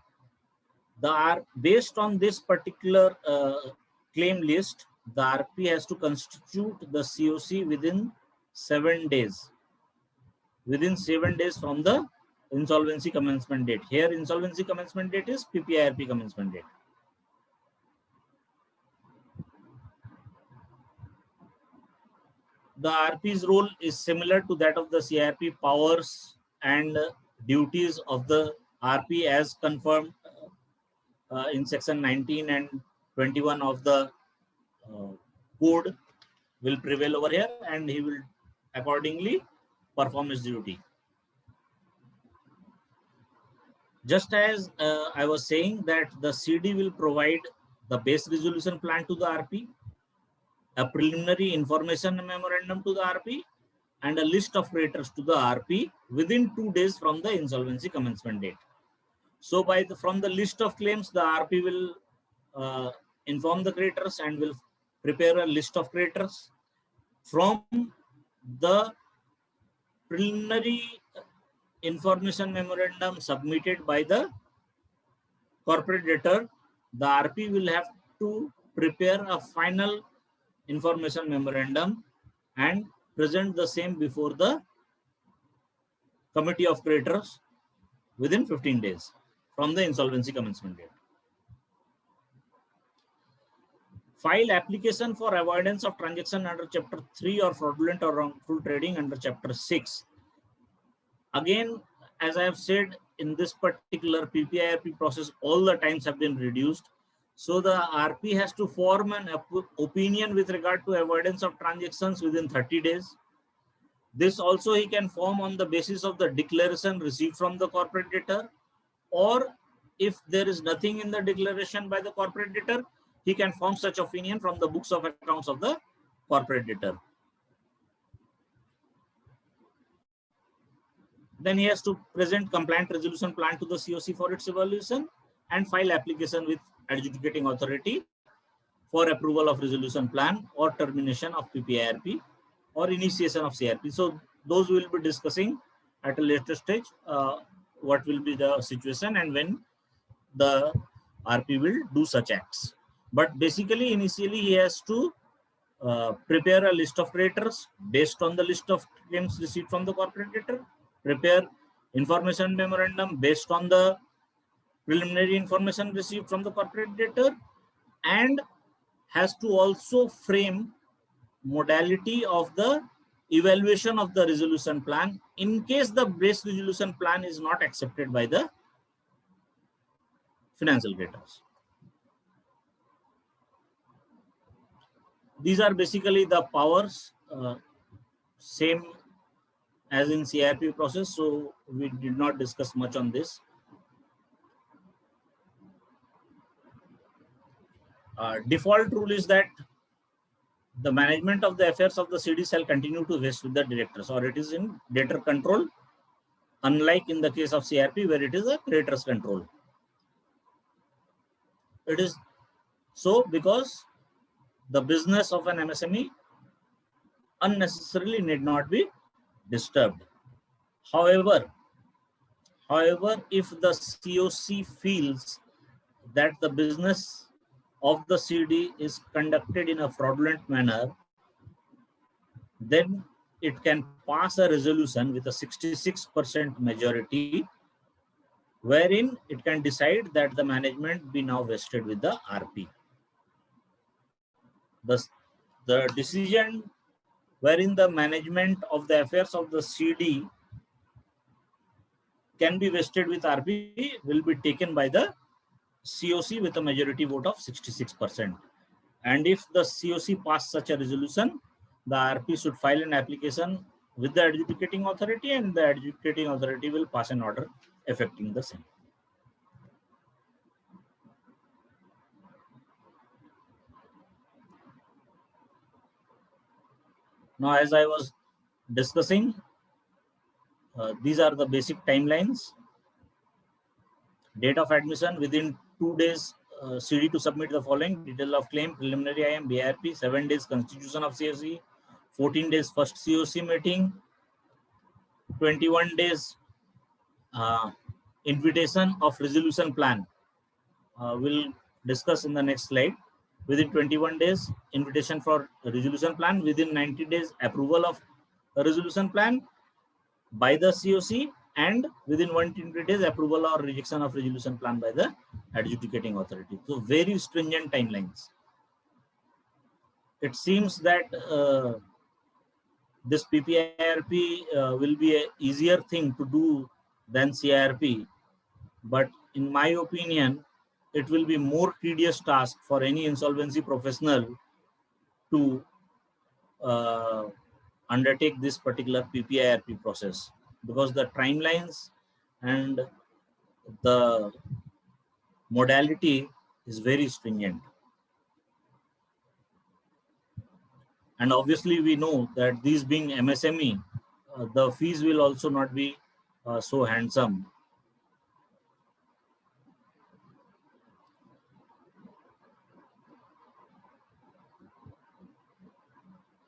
Based on this particular claim list, the RP has to constitute the COC within 7 days. Within 7 days from the insolvency commencement date. Here, insolvency commencement date is PPIRP commencement date. The RP's role is similar to that of the CIRP. Powers and duties of the RP as confirmed in section 19 and 21 of the code will prevail over here, and he will accordingly perform his duty. Just as I was saying that the CD will provide the base resolution plan to the RP, a preliminary information memorandum to the RP, and a list of creditors to the RP within 2 days from the insolvency commencement date. So from the list of claims, the RP will inform the creditors and will prepare a list of creditors. From the preliminary information memorandum submitted by the corporate debtor, the RP will have to prepare a final information memorandum and present the same before the committee of creditors within 15 days from the insolvency commencement date. File application for avoidance of transaction under Chapter 3 or fraudulent or wrongful trading under Chapter 6. Again, as I have said, in this particular PPIRP process, all the times have been reduced. So the RP has to form an opinion with regard to avoidance of transactions within 30 days. This also he can form on the basis of the declaration received from the corporate debtor, or if there is nothing in the declaration by the corporate debtor, he can form such opinion from the books of accounts of the corporate debtor. Then he has to present compliant resolution plan to the COC for its evaluation and file application with adjudicating authority for approval of resolution plan or termination of PPIRP or initiation of CIRP. So those we will be discussing at a later stage what will be the situation and when the RP will do such acts. But basically, initially he has to prepare a list of creditors based on the list of claims received from the corporate debtor, prepare information memorandum based on the preliminary information received from the corporate debtor, and has to also frame modality of the evaluation of the resolution plan in case the base resolution plan is not accepted by the financial creditors. These are basically the powers, same as in CIRP process, so we did not discuss much on this. Default rule is that the management of the affairs of the CD shall continue to vest with the directors, or it is in debtor control, unlike in the case of CIRP where it is a creditors control. It is so because the business of an MSME unnecessarily need not be disturbed. However, if the COC feels that the business of the CD is conducted in a fraudulent manner, then it can pass a resolution with a 66% majority, wherein it can decide that the management be now vested with the RP. The decision wherein the management of the affairs of the CD can be vested with RP will be taken by the COC with a majority vote of 66%. And if the COC pass such a resolution, the RP should file an application with the adjudicating authority, and the adjudicating authority will pass an order affecting the same. Now, as I was discussing, these are the basic timelines. Date of admission: within 2 days, CD to submit the following: detail of claim, preliminary IM, BIRP, 7 days constitution of COC, 14 days first COC meeting, 21 days invitation of resolution plan. We'll discuss in the next slide. Within 21 days, invitation for resolution plan. Within 90 days, approval of a resolution plan by the COC, and within 120 days, approval or rejection of resolution plan by the adjudicating authority. So very stringent timelines. It seems that this PPIRP will be an easier thing to do than CIRP, but in my opinion, it will be more tedious task for any insolvency professional to undertake this particular PPIRP process, because the timelines and the modality is very stringent. And obviously we know that these being MSME, the fees will also not be so handsome.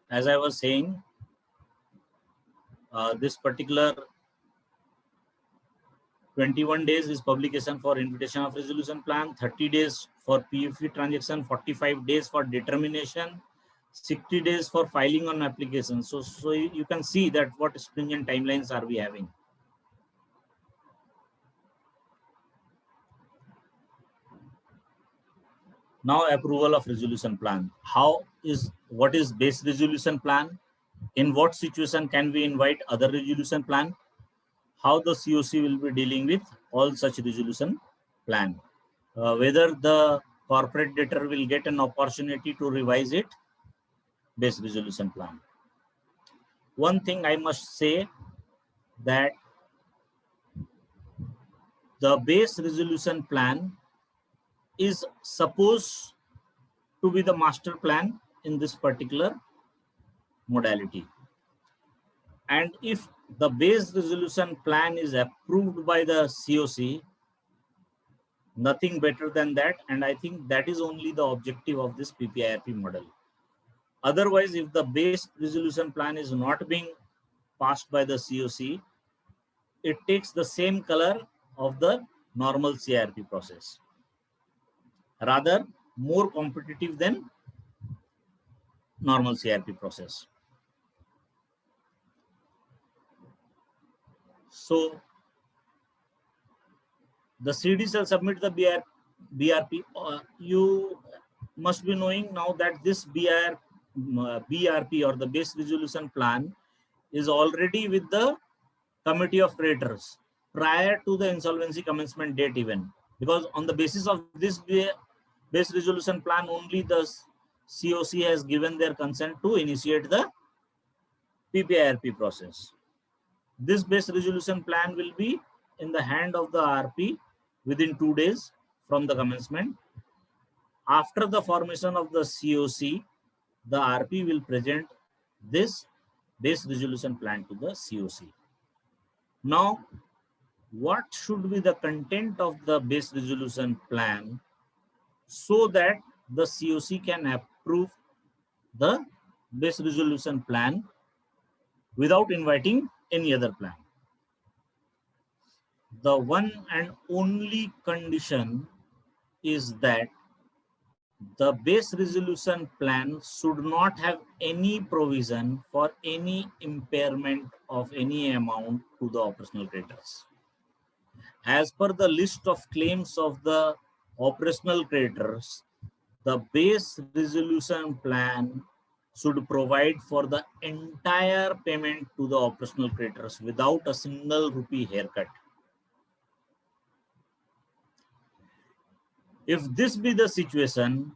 As I was saying, this particular 21 days is publication for invitation of resolution plan, 30 days for PFE transaction, 45 days for determination, 60 days for filing on application. So you can see that what stringent timelines are we having. Now, approval of resolution plan. What is base resolution plan? In what situation can we invite other resolution plan? How the COC will be dealing with all such resolution plan? Whether the corporate debtor will get an opportunity to revise it, base resolution plan. One thing I must say, that the base resolution plan is supposed to be the master plan in this particular modality. And if the base resolution plan is approved by the COC, nothing better than that. And I think that is only the objective of this PPIRP model. Otherwise, if the base resolution plan is not being passed by the COC, it takes the same color of the normal CIRP process, rather more competitive than normal CIRP process. So the CD shall submit the BRP. You must be knowing now that this BRP or the base resolution plan is already with the committee of creditors prior to the insolvency commencement date even, because on the basis of this base resolution plan only the COC has given their consent to initiate the PPIRP process. This base resolution plan will be in the hand of the RP within 2 days from the commencement. After the formation of the COC, the RP will present this base resolution plan to the COC. Now, what should be the content of the base resolution plan so that the COC can approve the base resolution plan without inviting any other plan? The one and only condition is that the base resolution plan should not have any provision for any impairment of any amount to the operational creditors. As per the list of claims of the operational creditors, the base resolution plan should provide for the entire payment to the operational creditors without a single rupee haircut. If this be the situation,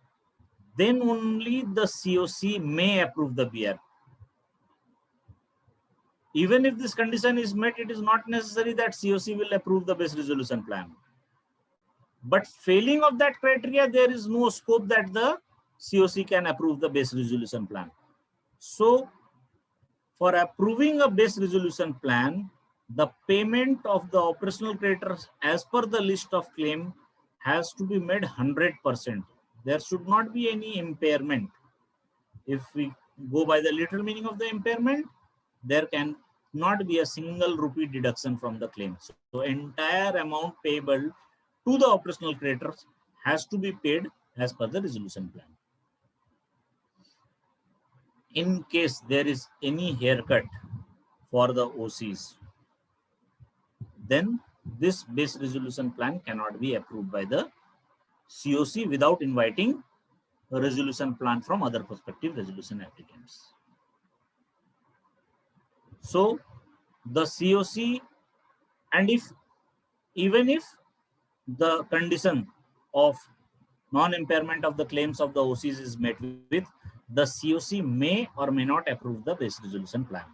then only the COC may approve the BRP. Even if this condition is met, it is not necessary that COC will approve the base resolution plan. But failing of that criteria, there is no scope that the COC can approve the base resolution plan. So, for approving a base resolution plan, the payment of the operational creditors as per the list of claim has to be made 100%. There should not be any impairment. If we go by the literal meaning of the impairment, there can not be a single rupee deduction from the claim. So entire amount payable to the operational creditors has to be paid as per the resolution plan. In case there is any haircut for the OCs, then this base resolution plan cannot be approved by the COC without inviting a resolution plan from other prospective resolution applicants. So the COC, and even if the condition of non-impairment of the claims of the OCs is met with, the COC may or may not approve the base resolution plan.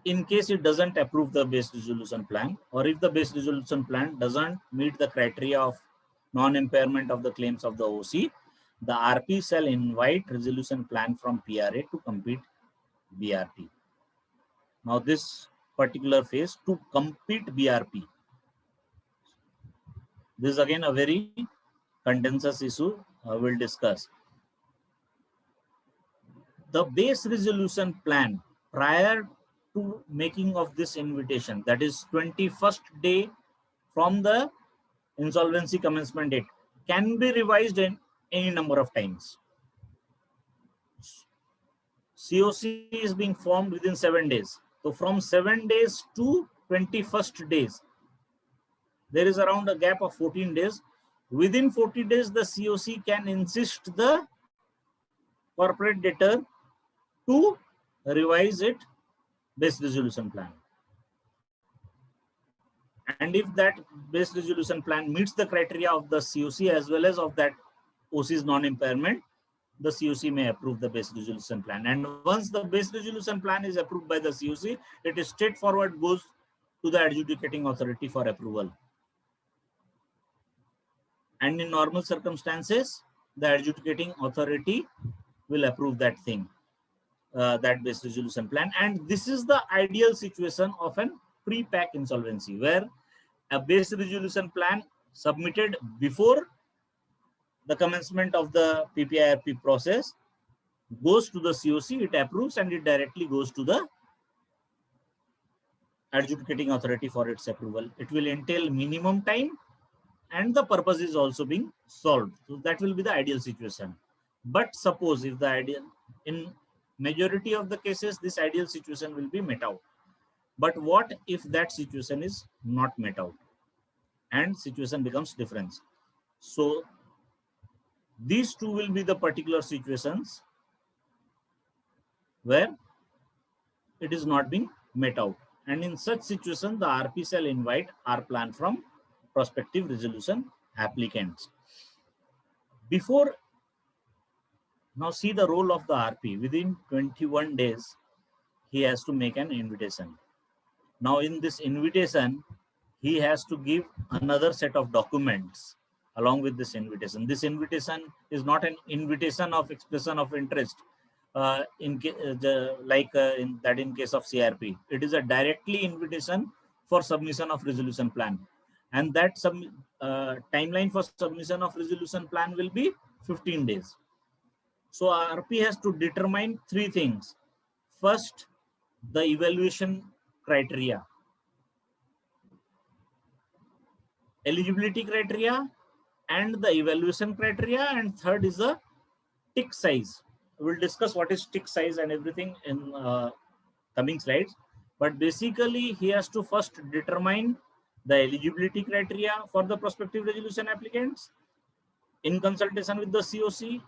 In case it doesn't approve the base resolution plan, or if the base resolution plan doesn't meet the criteria of non-impairment of the claims of the OC, the RP shall invite resolution plan from PRA to complete BRP. Now this particular phase, to complete BRP, this is again a very contentious issue we'll discuss. The base resolution plan prior to making of this invitation, that is 21st day from the insolvency commencement date, can be revised in any number of times. COC is being formed within 7 days. So from 7 days to 21st days, there is around a gap of 14 days. Within 40 days, the COC can insist the corporate debtor to revise it base resolution plan. And if that base resolution plan meets the criteria of the COC as well as of that OC's non-impairment, the COC may approve the base resolution plan. And once the base resolution plan is approved by the COC, it is straightforward goes to the adjudicating authority for approval. And in normal circumstances, the adjudicating authority will approve that thing, that base resolution plan. And this is the ideal situation of an pre-pack insolvency, where a base resolution plan submitted before the commencement of the PPIRP process goes to the COC, it approves, and it directly goes to the adjudicating authority for its approval. It will entail minimum time, and the purpose is also being solved. So that will be the ideal situation. But suppose if the ideal, in majority of the cases, this ideal situation will be met out. But what if that situation is not met out and situation becomes different? So these two will be the particular situations where it is not being met out. And in such situation, the RP shall invite our plan from prospective resolution applicants. Before, now see the role of the RP. Within 21 days, he has to make an invitation. Now in this invitation, he has to give another set of documents along with this invitation. This invitation is not an invitation of expression of interest in case of CRP. It is a directly invitation for submission of resolution plan. And that timeline for submission of resolution plan will be 15 days. So RP has to determine three things. First, the evaluation criteria, eligibility criteria, and the evaluation criteria, and third is the tick size. We'll discuss what is tick size and everything in coming slides. But basically, he has to first determine the eligibility criteria for the prospective resolution applicants. In consultation with the COC,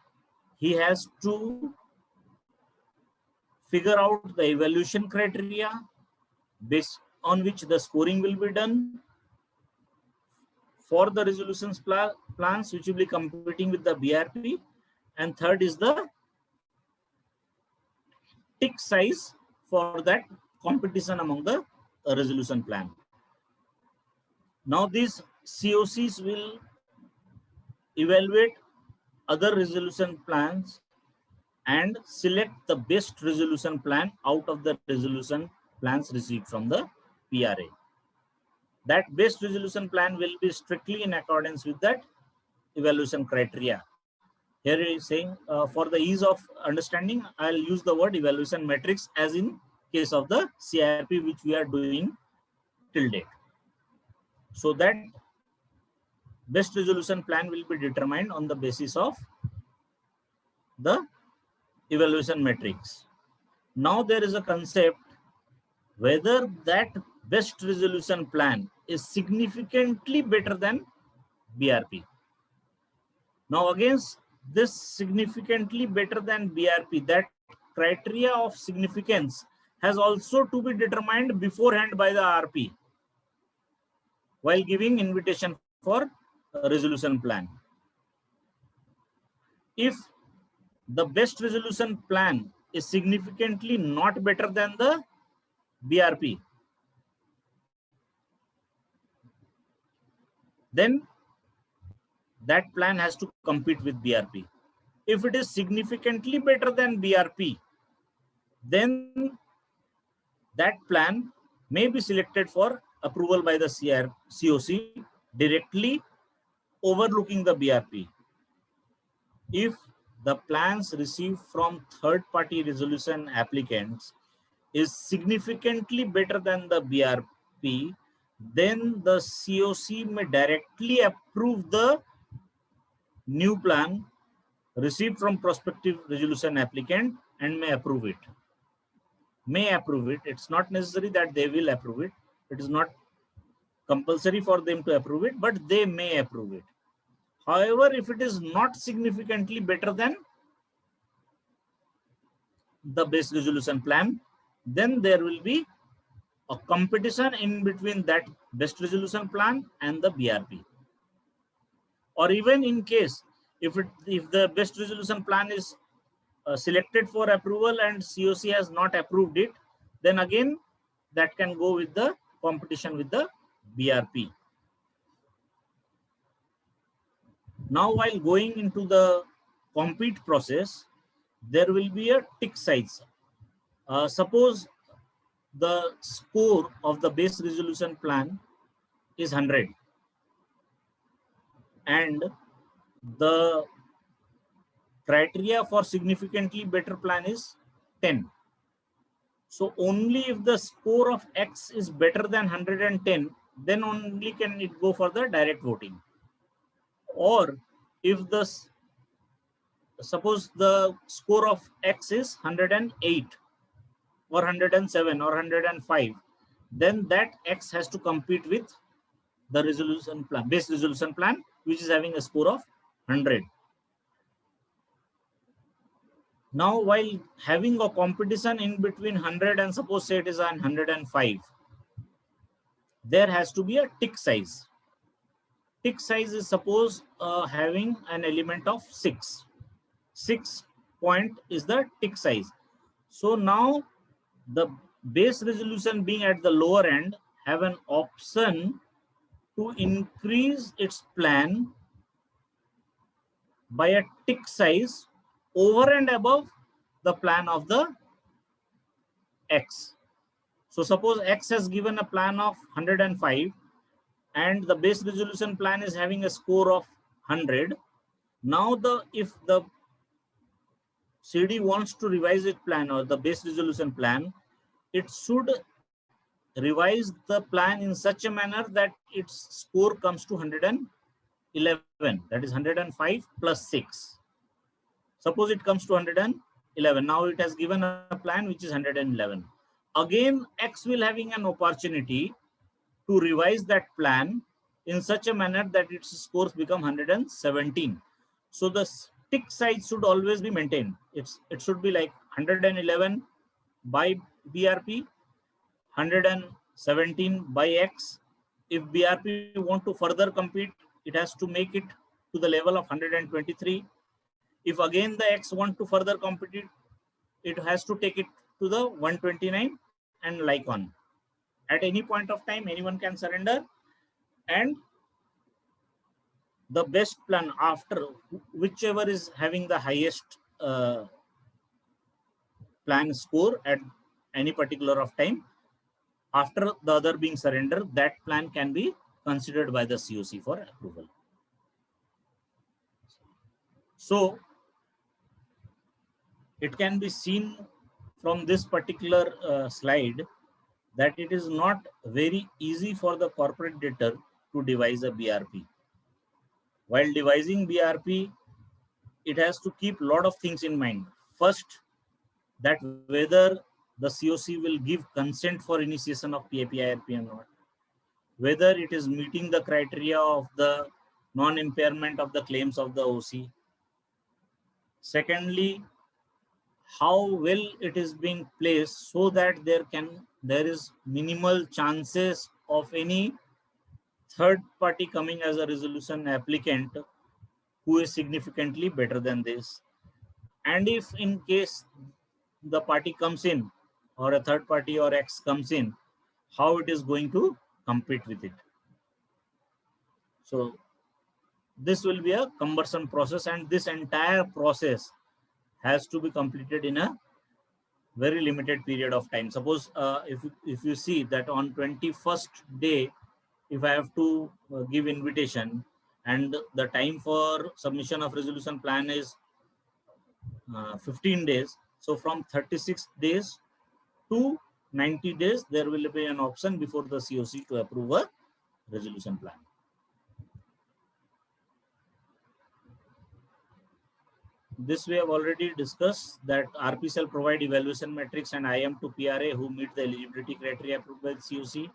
he has to figure out the evaluation criteria based on which the scoring will be done for the resolutions plans which will be competing with the BRP. And third is the tick size for that competition among the resolution plan. Now these COCs will evaluate other resolution plans and select the best resolution plan out of the resolution plans received from the PRA. That best resolution plan will be strictly in accordance with that evaluation criteria. Here he is saying, for the ease of understanding, I'll use the word evaluation matrix as in case of the CRP which we are doing till date. So that best resolution plan will be determined on the basis of the evaluation matrix. Now there is a concept whether that best resolution plan is significantly better than BRP. Now against this significantly better than BRP, that criteria of significance has also to be determined beforehand by the RP while giving invitation for a resolution plan. If the best resolution plan is significantly not better than the BRP, then that plan has to compete with BRP. If it is significantly better than BRP, then that plan may be selected for approval by the COC directly overlooking the BRP. If the plans received from third-party resolution applicants is significantly better than the BRP, then the COC may directly approve the new plan received from prospective resolution applicant and may approve it. May approve it. It's not necessary that they will approve it. It is not compulsory for them to approve it, but they may approve it. However, if it is not significantly better than the base resolution plan, then there will be a competition in between that best resolution plan and the BRP. Or even in case if the best resolution plan is selected for approval and COC has not approved it, then again that can go with the competition with the BRP. Now while going into the compete process, there will be a tick size. Suppose the score of the base resolution plan is 100 and the criteria for significantly better plan is 10. So only if the score of X is better than 110, then only can it go for the direct voting. Or if the, suppose the score of X is 108 or 107 or 105, then that X has to compete with the resolution plan, base resolution plan, which is having a score of 100. Now, while having a competition in between 100 and suppose say it is 105, there has to be a tick size. Tick size is suppose having an element of 6. 6 point is the tick size. So now the base resolution being at the lower end have an option to increase its plan by a tick size over and above the plan of the X. So suppose X has given a plan of 105 and the base resolution plan is having a score of 100. Now if the CD wants to revise its plan or the base resolution plan, it should revise the plan in such a manner that its score comes to 111, that is 105 plus 6. Suppose it comes to 111. Now it has given a plan which is 111. Again, X will having an opportunity to revise that plan in such a manner that its scores become 117. So the tick size should always be maintained. It should be like 111 by BRP, 117 by X. If BRP want to further compete, it has to make it to the level of 123. If again the X want to further compete, it has to take it to the 129 and like on. At any point of time, anyone can surrender, and the best plan after whichever is having the highest plan score at any particular of time, after the other being surrendered, that plan can be considered by the COC for approval. So it can be seen from this particular slide that it is not very easy for the corporate debtor to devise a BRP. While devising BRP, it has to keep a lot of things in mind. First, that whether the COC will give consent for initiation of PAP-IRP or not, whether it is meeting the criteria of the non-impairment of the claims of the OC. Secondly, how well it is being placed so that there is minimal chances of any third party coming as a resolution applicant who is significantly better than this. And if in case the party comes in or a third party or X comes in, how it is going to compete with it. So this will be a cumbersome process, and this entire process has to be completed in a very limited period of time. Suppose if you see that on 21st day, if I have to give invitation and the time for submission of resolution plan is 15 days. So from 36 days to 90 days, there will be an option before the COC to approve a resolution plan. This we have already discussed that RP shall provide evaluation metrics and IM to PRA who meet the eligibility criteria approved by the COC.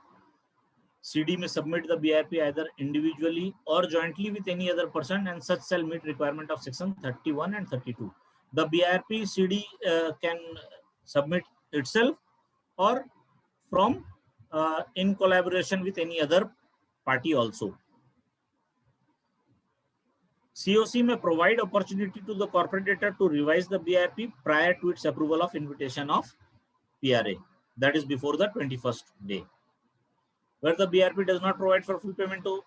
CD may submit the BRP either individually or jointly with any other person, and such shall meet requirement of section 31 and 32. The BRP CD can submit itself or from in collaboration with any other party also. COC may provide opportunity to the corporate debtor to revise the BRP prior to its approval of invitation of PRA, that is before the 21st day. Where the BRP does not provide for full payment to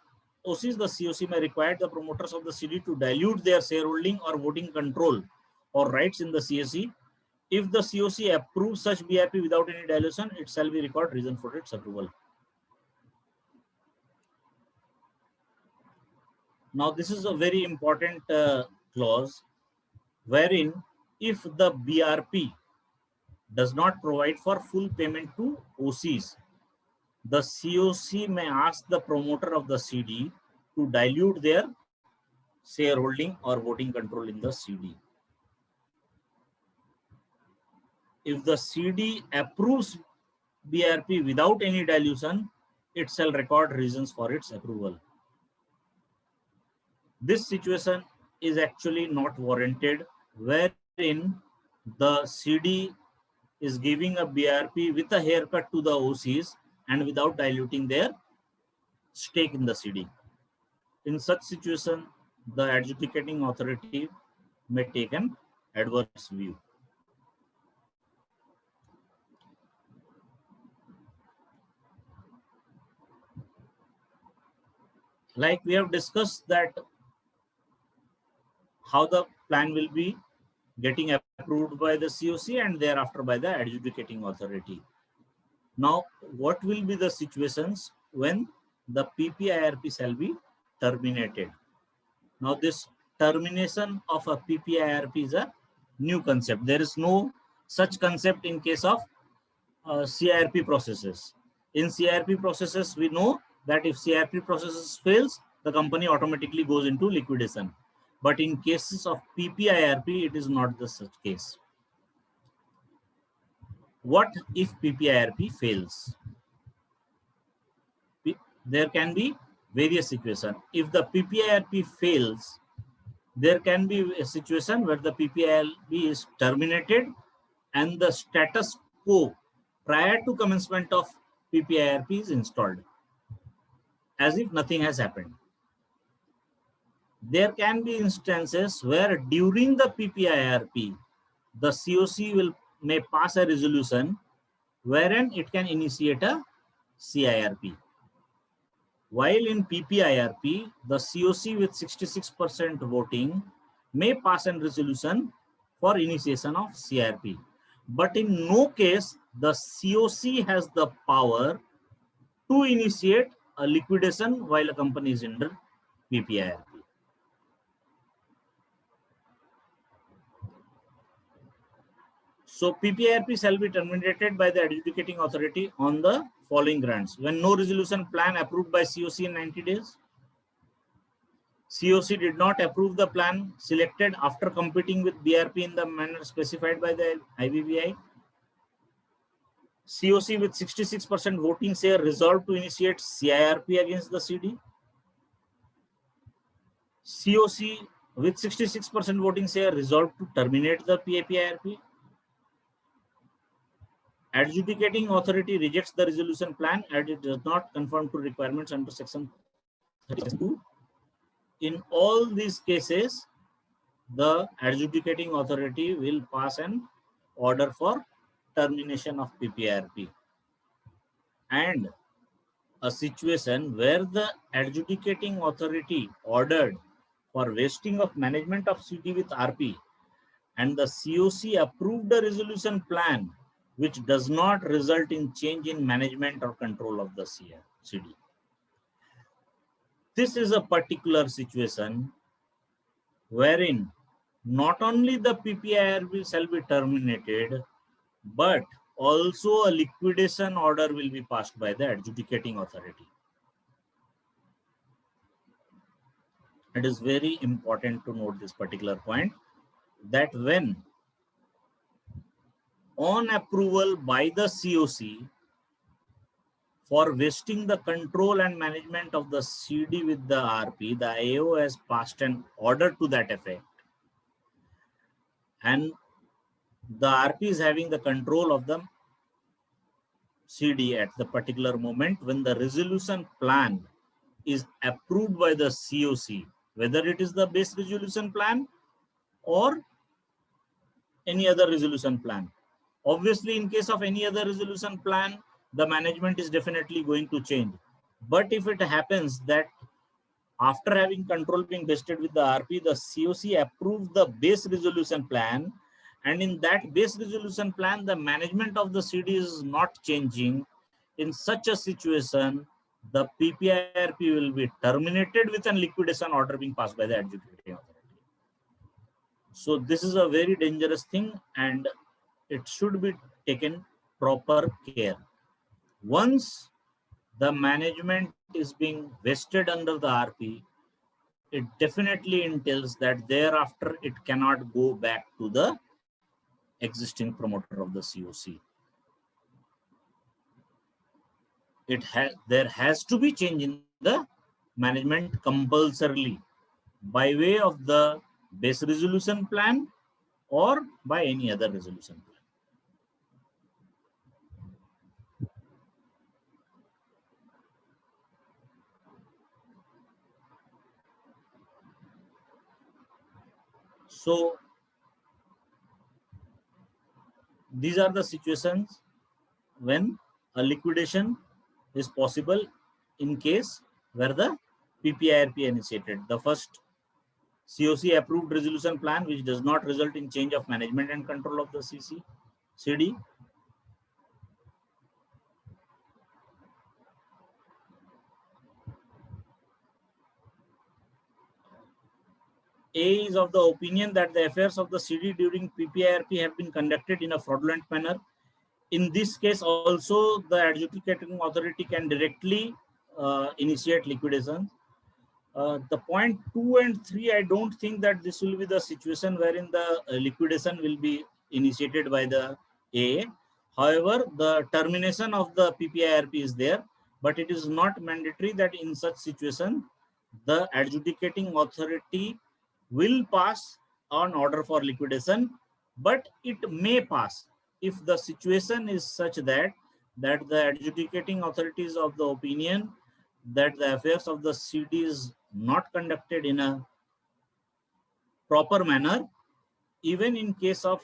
OCs, the COC may require the promoters of the CD to dilute their shareholding or voting control or rights in the CSE. If the COC approves such BRP without any dilution, it shall be recorded reason for its approval. Now, this is a very important clause wherein if the BRP does not provide for full payment to OCs, the COC may ask the promoter of the CD to dilute their shareholding or voting control in the CD. If the CD approves BRP without any dilution, it shall record reasons for its approval. This situation is actually not warranted, wherein the CD is giving a BRP with a haircut to the OCs and without diluting their stake in the CD. In such situation, the adjudicating authority may take an adverse view. Like we have discussed that how the plan will be getting approved by the COC and thereafter by the adjudicating authority. Now, what will be the situations when the PPIRP shall be terminated? Now, this termination of a PPIRP is a new concept. There is no such concept in case of CIRP processes. In CIRP processes, we know that if CIRP processes fails, the company automatically goes into liquidation. But in cases of PPIRP, it is not the such case. What if PPIRP fails? There can be various situations. If the PPIRP fails, there can be a situation where the PPIRP is terminated and the status quo prior to commencement of PPIRP is installed, as if nothing has happened. There can be instances where during the PPIRP, the COC may pass a resolution wherein it can initiate a CIRP. While in PPIRP, the COC with 66% voting may pass a resolution for initiation of CIRP. But in no case, the COC has the power to initiate a liquidation while a company is under PPIRP. So PPIRP shall be terminated by the adjudicating authority on the following grounds: when no resolution plan approved by COC in 90 days, COC did not approve the plan selected after competing with BRP in the manner specified by the IBBI, COC with 66% voting share resolved to initiate CIRP against the CD, COC with 66% voting share resolved to terminate the PPIRP, adjudicating authority rejects the resolution plan and it does not conform to requirements under section 32. In all these cases, the adjudicating authority will pass an order for termination of PPIRP. And a situation where the adjudicating authority ordered for vesting of management of CD with RP and the COC approved the resolution plan which does not result in change in management or control of the CD. This is a particular situation wherein not only the PPIRP shall be terminated, but also a liquidation order will be passed by the adjudicating authority. It is very important to note this particular point, that when on approval by the COC for vesting the control and management of the CD with the RP, the AO has passed an order to that effect. And the RP is having the control of the CD at the particular moment when the resolution plan is approved by the COC, whether it is the base resolution plan or any other resolution plan. Obviously, in case of any other resolution plan, the management is definitely going to change. But if it happens that after having control being vested with the RP, the COC approves the base resolution plan, and in that base resolution plan, the management of the CD is not changing, in such a situation, the PPIRP will be terminated with a liquidation order being passed by the adjudicating authority. So this is a very dangerous thing, and it should be taken proper care. Once the management is being vested under the RP, it definitely entails that thereafter it cannot go back to the existing promoter of the COC. There has to be change in the management compulsorily by way of the base resolution plan or by any other resolution plan. So these are the situations when a liquidation is possible in case where the PPIRP initiated. The first COC approved resolution plan which does not result in change of management and control of the CD. A is of the opinion that the affairs of the CD during PPIRP have been conducted in a fraudulent manner. In this case also, the adjudicating authority can directly initiate liquidation. The point 2 and 3, I don't think that this will be the situation wherein the liquidation will be initiated by the AA. However, the termination of the PPIRP is there, but it is not mandatory that in such situation, the adjudicating authority will pass an order for liquidation, but it may pass if the situation is such that the adjudicating authority is of the opinion that the affairs of the CD is not conducted in a proper manner, even in case of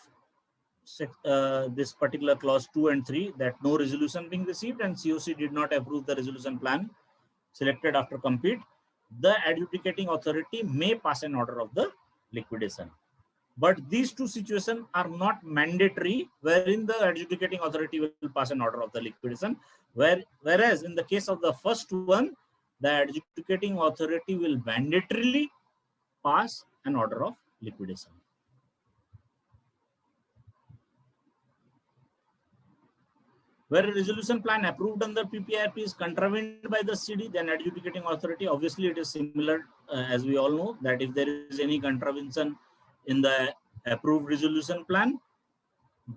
this particular clause 2 and 3, that no resolution being received and COC did not approve the resolution plan selected after compete, the adjudicating authority may pass an order of the liquidation. But these two situations are not mandatory, wherein the adjudicating authority will pass an order of the liquidation, whereas in the case of the first one, the adjudicating authority will mandatorily pass an order of liquidation. Where a resolution plan approved under PPIRP is contravened by the CD, then adjudicating authority, obviously it is similar as we all know that if there is any contravention in the approved resolution plan,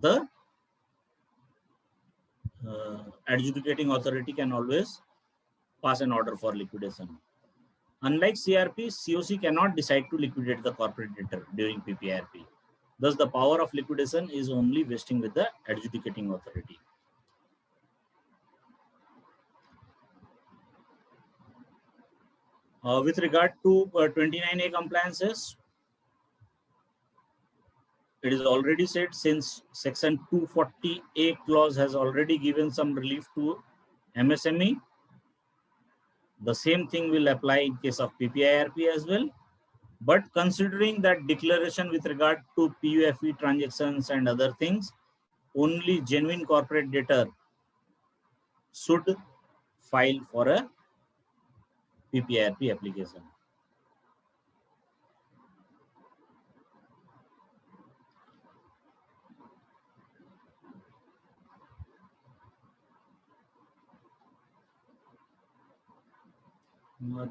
the adjudicating authority can always pass an order for liquidation. Unlike CRP, COC cannot decide to liquidate the corporate debtor during PPIRP. Thus, the power of liquidation is only vesting with the adjudicating authority. With regard to 29A compliances, it is already said since section 240A clause has already given some relief to MSME, the same thing will apply in case of PPIRP as well. But considering that declaration with regard to PUFE transactions and other things, only genuine corporate debtor should file for a PPIRP application.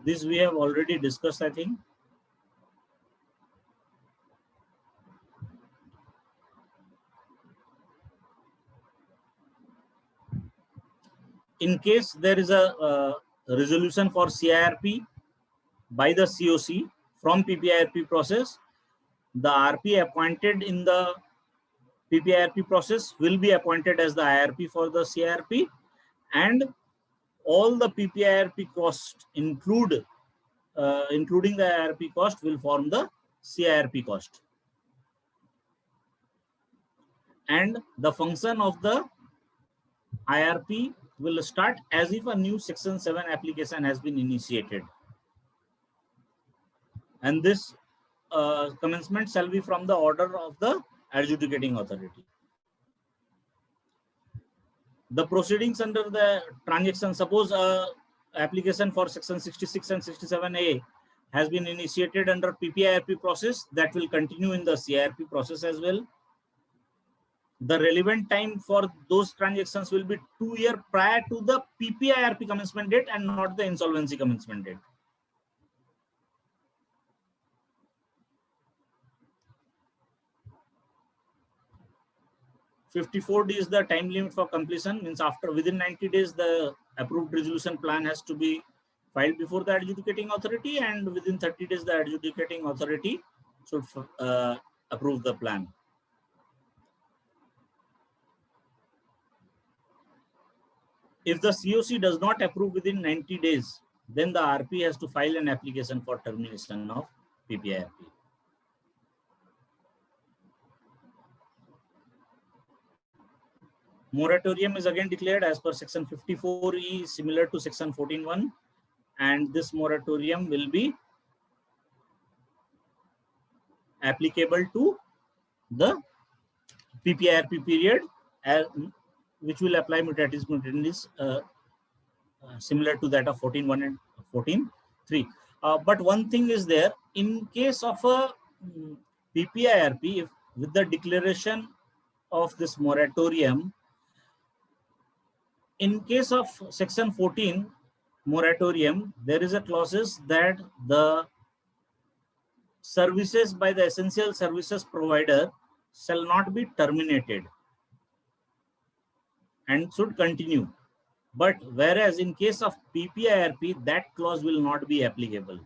This we have already discussed, I think. In case there is a resolution for CIRP by the COC from PPIRP process, the RP appointed in the PPIRP process will be appointed as the IRP for the CIRP, and all the PPIRP cost including the IRP cost will form the CIRP cost. And the function of the IRP will start as if a new section 7 application has been initiated. And this commencement shall be from the order of the adjudicating authority. The proceedings under the transaction, suppose application for section 66 and 67A has been initiated under PPIRP process, that will continue in the CIRP process as well. The relevant time for those transactions will be 2 years prior to the PPIRP commencement date and not the insolvency commencement date. (54) is the time limit for completion, means after within 90 days the approved resolution plan has to be filed before the adjudicating authority, and within 30 days the adjudicating authority should approve the plan. If the COC does not approve within 90 days, then the RP has to file an application for termination of PPIRP. Moratorium is again declared as per section 54E, similar to section 14(1), and this moratorium will be applicable to the PPIRP period, which will apply mutatis mutandis similar to that of 14(1) and 14(3). But one thing is there, in case of a PPIRP, if with the declaration of this moratorium, in case of section 14 moratorium, there is a clauses that the services by the essential services provider shall not be terminated and should continue. But whereas in case of PPIRP, that clause will not be applicable.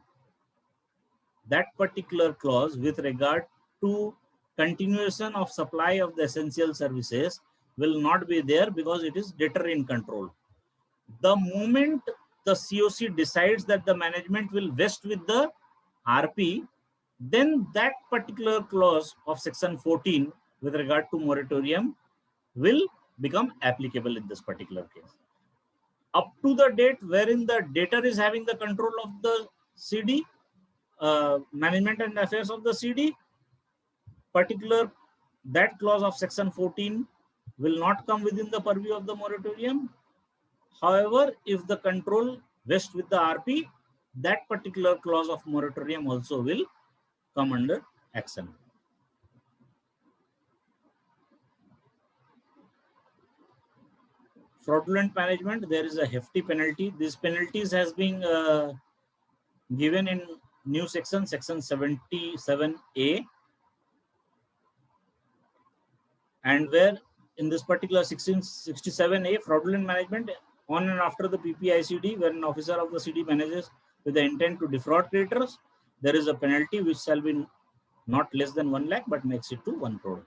That particular clause with regard to continuation of supply of the essential services will not be there because it is debtor in control. The moment the COC decides that the management will vest with the RP, then that particular clause of section 14 with regard to moratorium will become applicable in this particular case. Up to the date wherein the debtor is having the control of the CD, management and affairs of the CD, that clause of section 14 will not come within the purview of the moratorium. However, if the control vests with the RP, that particular clause of moratorium also will come under action. Fraudulent management, there is a hefty penalty. These penalties has been given in new section 77A, and where in this particular 1667A, fraudulent management on and after the PPICD, where an officer of the CD manages with the intent to defraud creditors, there is a penalty which shall be not less than 1 lakh but makes it to 1 crore.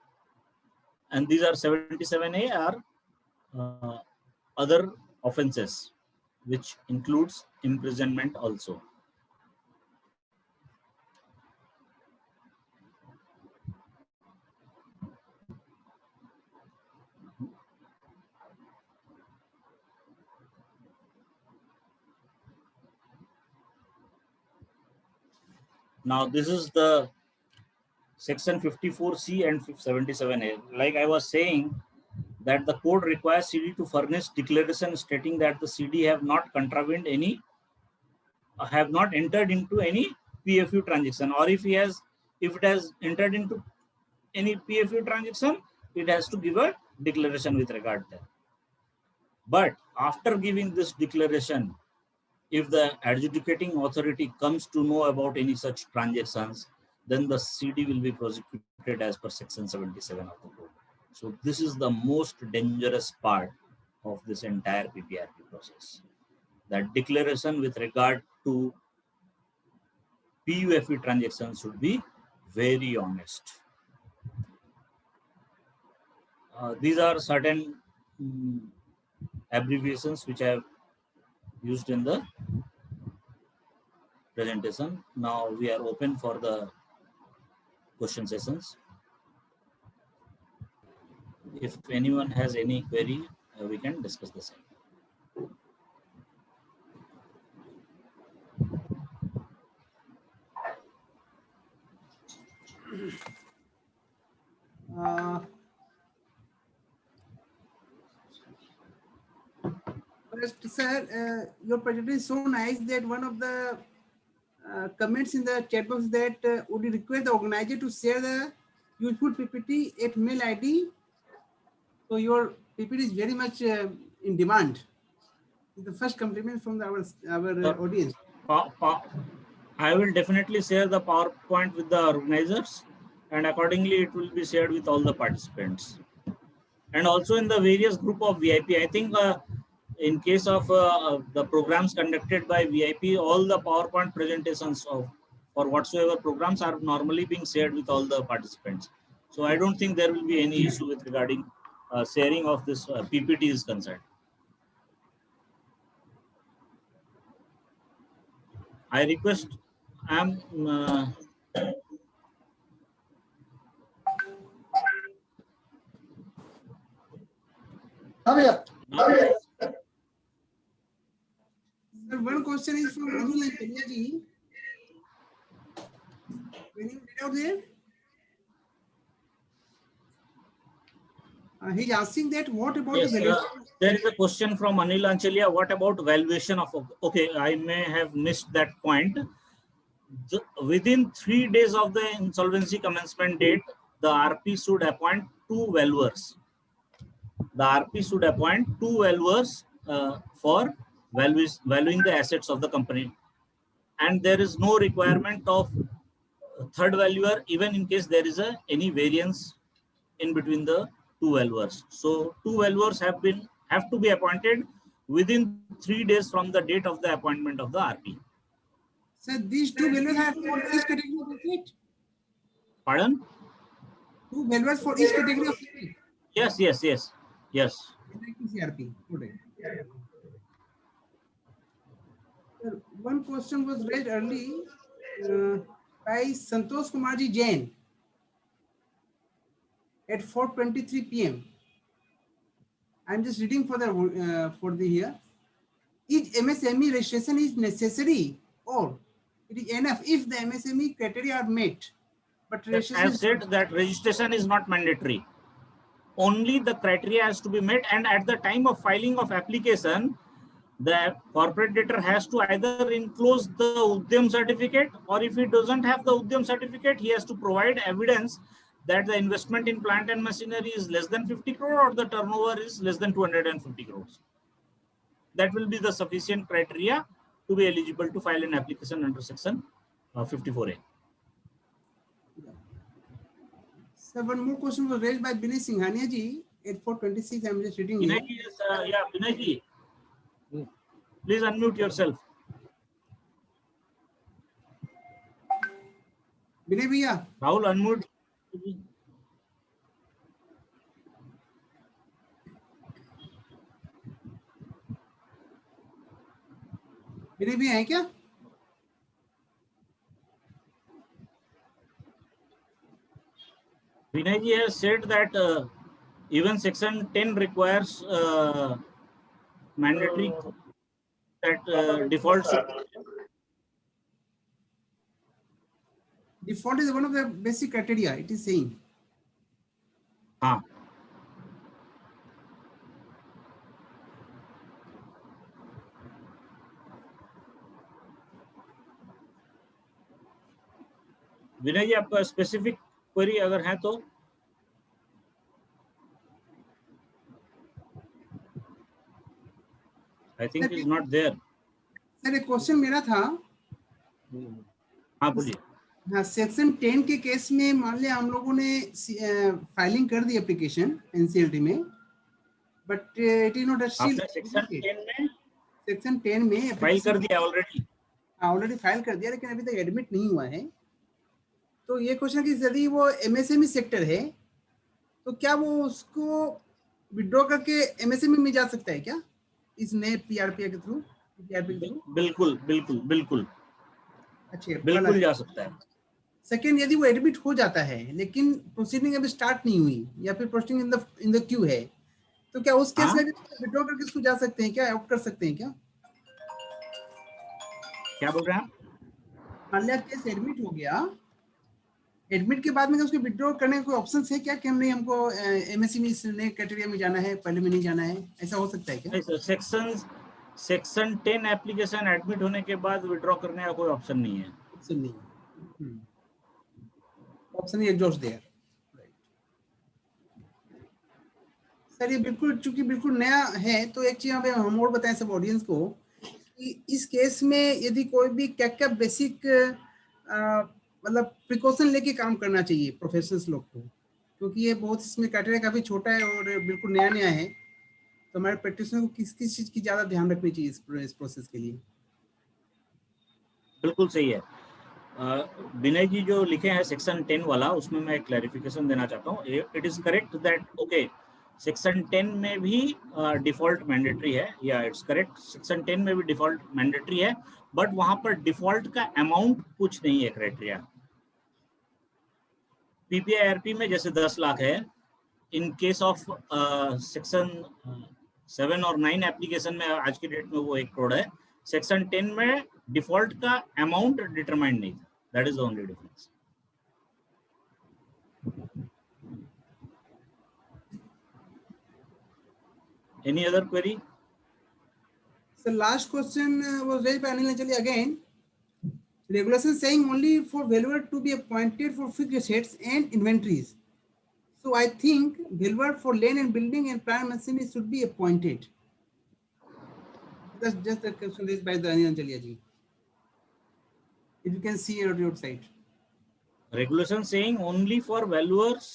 And these are 77A are other offenses, which includes imprisonment also. Now this is the section 54C and 77A. Like I was saying, that the code requires CD to furnish declaration stating that the CD have not contravened any, have not entered into any PFU transaction, or if it has entered into any PFU transaction, it has to give a declaration with regard to that. But after giving this declaration, if the adjudicating authority comes to know about any such transactions, then the CD will be prosecuted as per section 77 of the code. So this is the most dangerous part of this entire PPIRP process. That declaration with regard to PUFE transactions should be very honest. These are certain abbreviations which I have used in the presentation. Now we are open for the question sessions. If anyone has any query, we can discuss the same. First, sir, your presentation is so nice that one of the comments in the chat box that would you request the organizer to share the useful PPT at mail ID. So your PPT is very much in demand. The first compliment from our audience. I will definitely share the PowerPoint with the organizers, and accordingly it will be shared with all the participants. And also in the various group of VIP, I think in case of the programs conducted by VIP, all the PowerPoint presentations of or whatsoever programs are normally being shared with all the participants. So I don't think there will be any issue with regarding sharing of this PPT is concerned. I request हाँ भैया Sir, one question is from Anil Anchalia ji. When you read out there, he's asking that what about yes, the valuation? there is a question from Anil Anchalia. What about valuation of? Okay, I may have missed that point. Within 3 days of the insolvency commencement date, the RP should appoint 2 valuers. The RP should appoint 2 valuers for valuing the assets of the company, and there is no requirement of third valuer even in case there is any variance in between the 2 valuers. So 2 valuers have to be appointed within 3 days from the date of the appointment of the RP. Sir, these 2 valuers are for each category of asset. Pardon? 2 valuers for each category of asset. Yes. CRP. Okay. Sir, one question was raised early by Santosh Kumar ji Jain at 4:23 p.m. I'm just reading for the here. Each MSME registration is necessary or it is enough if the MSME criteria are met. But I have said that registration is not mandatory. Only the criteria has to be met, and at the time of filing of application, the corporate debtor has to either enclose the Udyam certificate, or if he doesn't have the Udyam certificate, he has to provide evidence that the investment in plant and machinery is less than 50 crore or the turnover is less than 250 crores. That will be the sufficient criteria to be eligible to file an application under section 54A. Sir, one more question was raised by Binay Singhania ji at 4:26. I'm just reading here. Binay ji, yes, Binay ji, please unmute yourself. Binay bhaiya. Rahul, unmute. Binay bhaiya hai kya? Vinay ji has said that even section 10 requires mandatory that default. Default is one of the basic criteria, it is saying. विनय जी, आपका specific query अगर है तो I think is not there. Sir, एक question मेरा था. हाँ बोलिए. हाँ, सेक्शन 10 के केस में मान लिया हम लोगों ने फाइलिंग कर दी एप्लीकेशन एनसीएलटी में, but it is not section 10 में फाइल कर दिया ऑलरेडी फाइल कर दिया, लेकिन अभी तक एडमिट नहीं हुआ है. तो ये क्वेश्चन कि यदि वो एमएसएमई सेक्टर है तो क्या वो उसको विड्रॉ करके एमएसएमई में जा सकता है क्या इस नए पीआरपी के थ्रू? बिल्कुल बिल्कुल बिल्कुल. अच्छा, बिल्कुल जा सकता है. सेकंड, यदि वो एडमिट हो जाता है लेकिन प्रोसीडिंग अभी स्टार्ट नहीं हुई या फिर प्रोसीडिंग इन द क्यू है, तो क्या उस केस में विड्रॉ करके इसको जा सकते हैं क्या, ऑप्ट कर सकते हैं क्या? क्या बोल रहे हैं? मान लिया केस एडमिट हो गया, एडमिट के बाद में उसको विड्रॉ करने का कोई ऑप्शन है क्या कि हम नहीं, हमको एमएसएमई नए क्राइटेरिया में जाना है, पहले में नहीं जाना है, ऐसा हो सकता है क्या? सेक्शन 10 एप्लीकेशन एडमिट होने के बाद विड्रॉ करने का कोई ऑप्शन नहीं है. ऑप्शन नहीं, ऑप्शन एग्जॉस्ट देयर। सर ये बिल्कुल, चूंकि बिल्कुल नया है, तो एक चीज हम और बताएं सब ऑडियंस को कि इस केस में यदि कोई भी क्या क्या बेसिक मतलब प्रिकॉशन लेके काम करना चाहिए प्रोफेशनल्स लोग को, क्योंकि ये बहुत इसमें क्राइटेरिया काफी छोटा है और बिल्कुल नया नया है, तो हमारे प्रैक्टिशनर को किस किस चीज की ज्यादा ध्यान रखनी चाहिए इस प्रोसेस के लिए? बिल्कुल सही है। विनय जी जो लिखे हैं सेक्शन 10 वाला, उसमें मैं एक क्लैरिफिकेशन देना चाहता हूँ। It is correct that okay section 10 में भी डिफॉल्ट मैंडेटरी है, या इट्स करेक्ट सेक्शन 10 में भी डिफॉल्ट मैंडेटरी है, बट वहां पर डिफॉल्ट का अमाउंट कुछ नहीं है क्राइटेरिया। पीपीआईआरपी में जैसे 10 लाख है, इन केस ऑफ सेक्शन 7 और 9 एप्लीकेशन में आज की डेट में वो 1 करोड़ है। सेक्शन 10 में डिफॉल्ट का अमाउंट डिटरमाइंड नहीं था, that is the only difference. Any other query? So last question was raised by Anil Anjali again. Regulation saying only for valuer to be appointed for fixed assets and inventories. So I think valuer for land and building and plant machinery should be appointed. That's just a question raised by the Anil Anjali ji. If you can see your side. Regulation saying only for valuers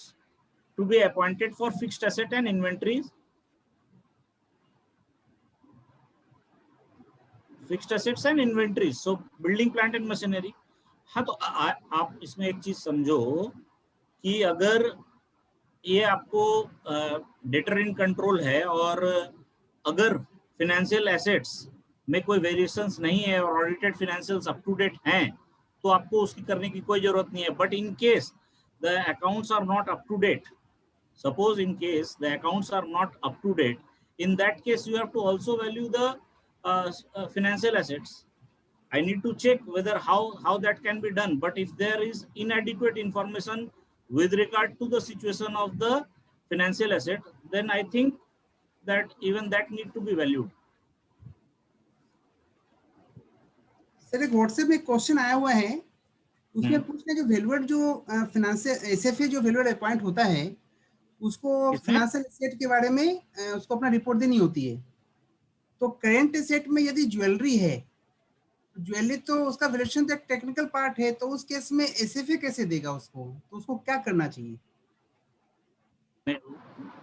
to be appointed for fixed asset and inventories. Fixed assets and inventory, so building plant and machinery. हाँ, तो आप इसमें एक चीज समझो कि अगर ये आपको डेटर इन कंट्रोल है और अगर फिनेंशियल एसेट्स में कोई वेरिएशंस नहीं है और audited financials up to date हैं, तो आपको उसकी करने की कोई जरूरत नहीं है। But in case the accounts are not up to date, suppose in case the accounts are not up to date, in that case you have to also value the financial assets. I need to check whether how that can be done, but if there is inadequate information with regard to the situation of the financial asset, then I think that even that need to be valued. Sir एक WhatsApp में question आया हुआ है, उसमें पूछना है कि valuer जो फाइनेंशियल एसएफए जो वैल्यूअर अपॉइंट होता है, उसको फाइनेंशियल एसेट के बारे में उसको अपना रिपोर्ट देनी होती है। तो करेंट एसेट में यदि ज्वेलरी है, ज्वेलरी तो उसका वैल्यूएशन तो एक टेक्निकल पार्ट है, तो उस केस में एसएफए कैसे देगा उसको, तो उसको क्या करना चाहिए?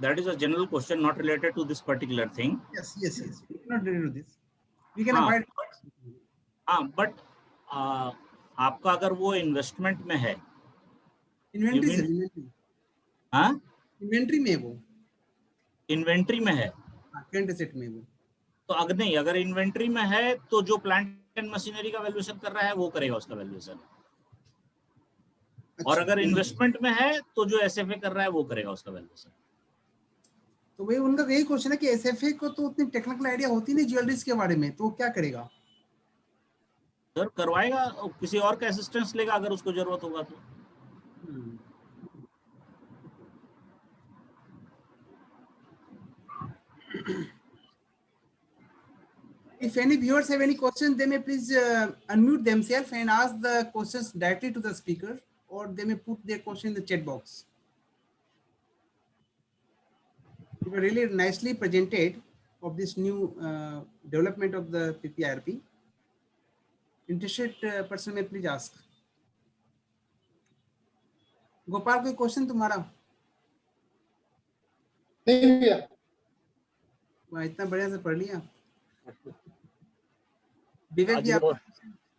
That is a general question not related to this particular thing. Yes, we cannot do this, we can avoid. But आपका अगर वो इन्वेस्टमेंट में है, इन्वेंट्री में वो इन्वेंट्री में है, करेंट एसेट में वो, तो अगर नहीं, अगर इन्वेंट्री में है तो जो प्लांट एंड मशीनरी का वैल्यूएशन कर रहा है वो करेगा उसका वैल्यूएशन। और अगर इन्वेस्टमेंट में है तो जो एसएफए कर रहा है वो करेगा उसका वैल्यूएशन। तो वही उनका यही क्वेश्चन है कि एसएफए को तो उतनी टेक्निकल आइडिया होती नहीं ज्वेलरीज के बारे में, तो क्या करेगा? सर करवाएगा, किसी और का असिस्टेंस लेगा अगर उसको जरूरत होगा तो। If any viewers have any questions, they may please unmute themselves and ask the questions directly to the speaker, or they may put their question in the chat box. You were really nicely presented of this new development of the PPIRP. Interested person may please ask. Gopal कोई question तुम्हारा? नहीं भैया, वाह इतना बढ़िया से पढ़ लिया।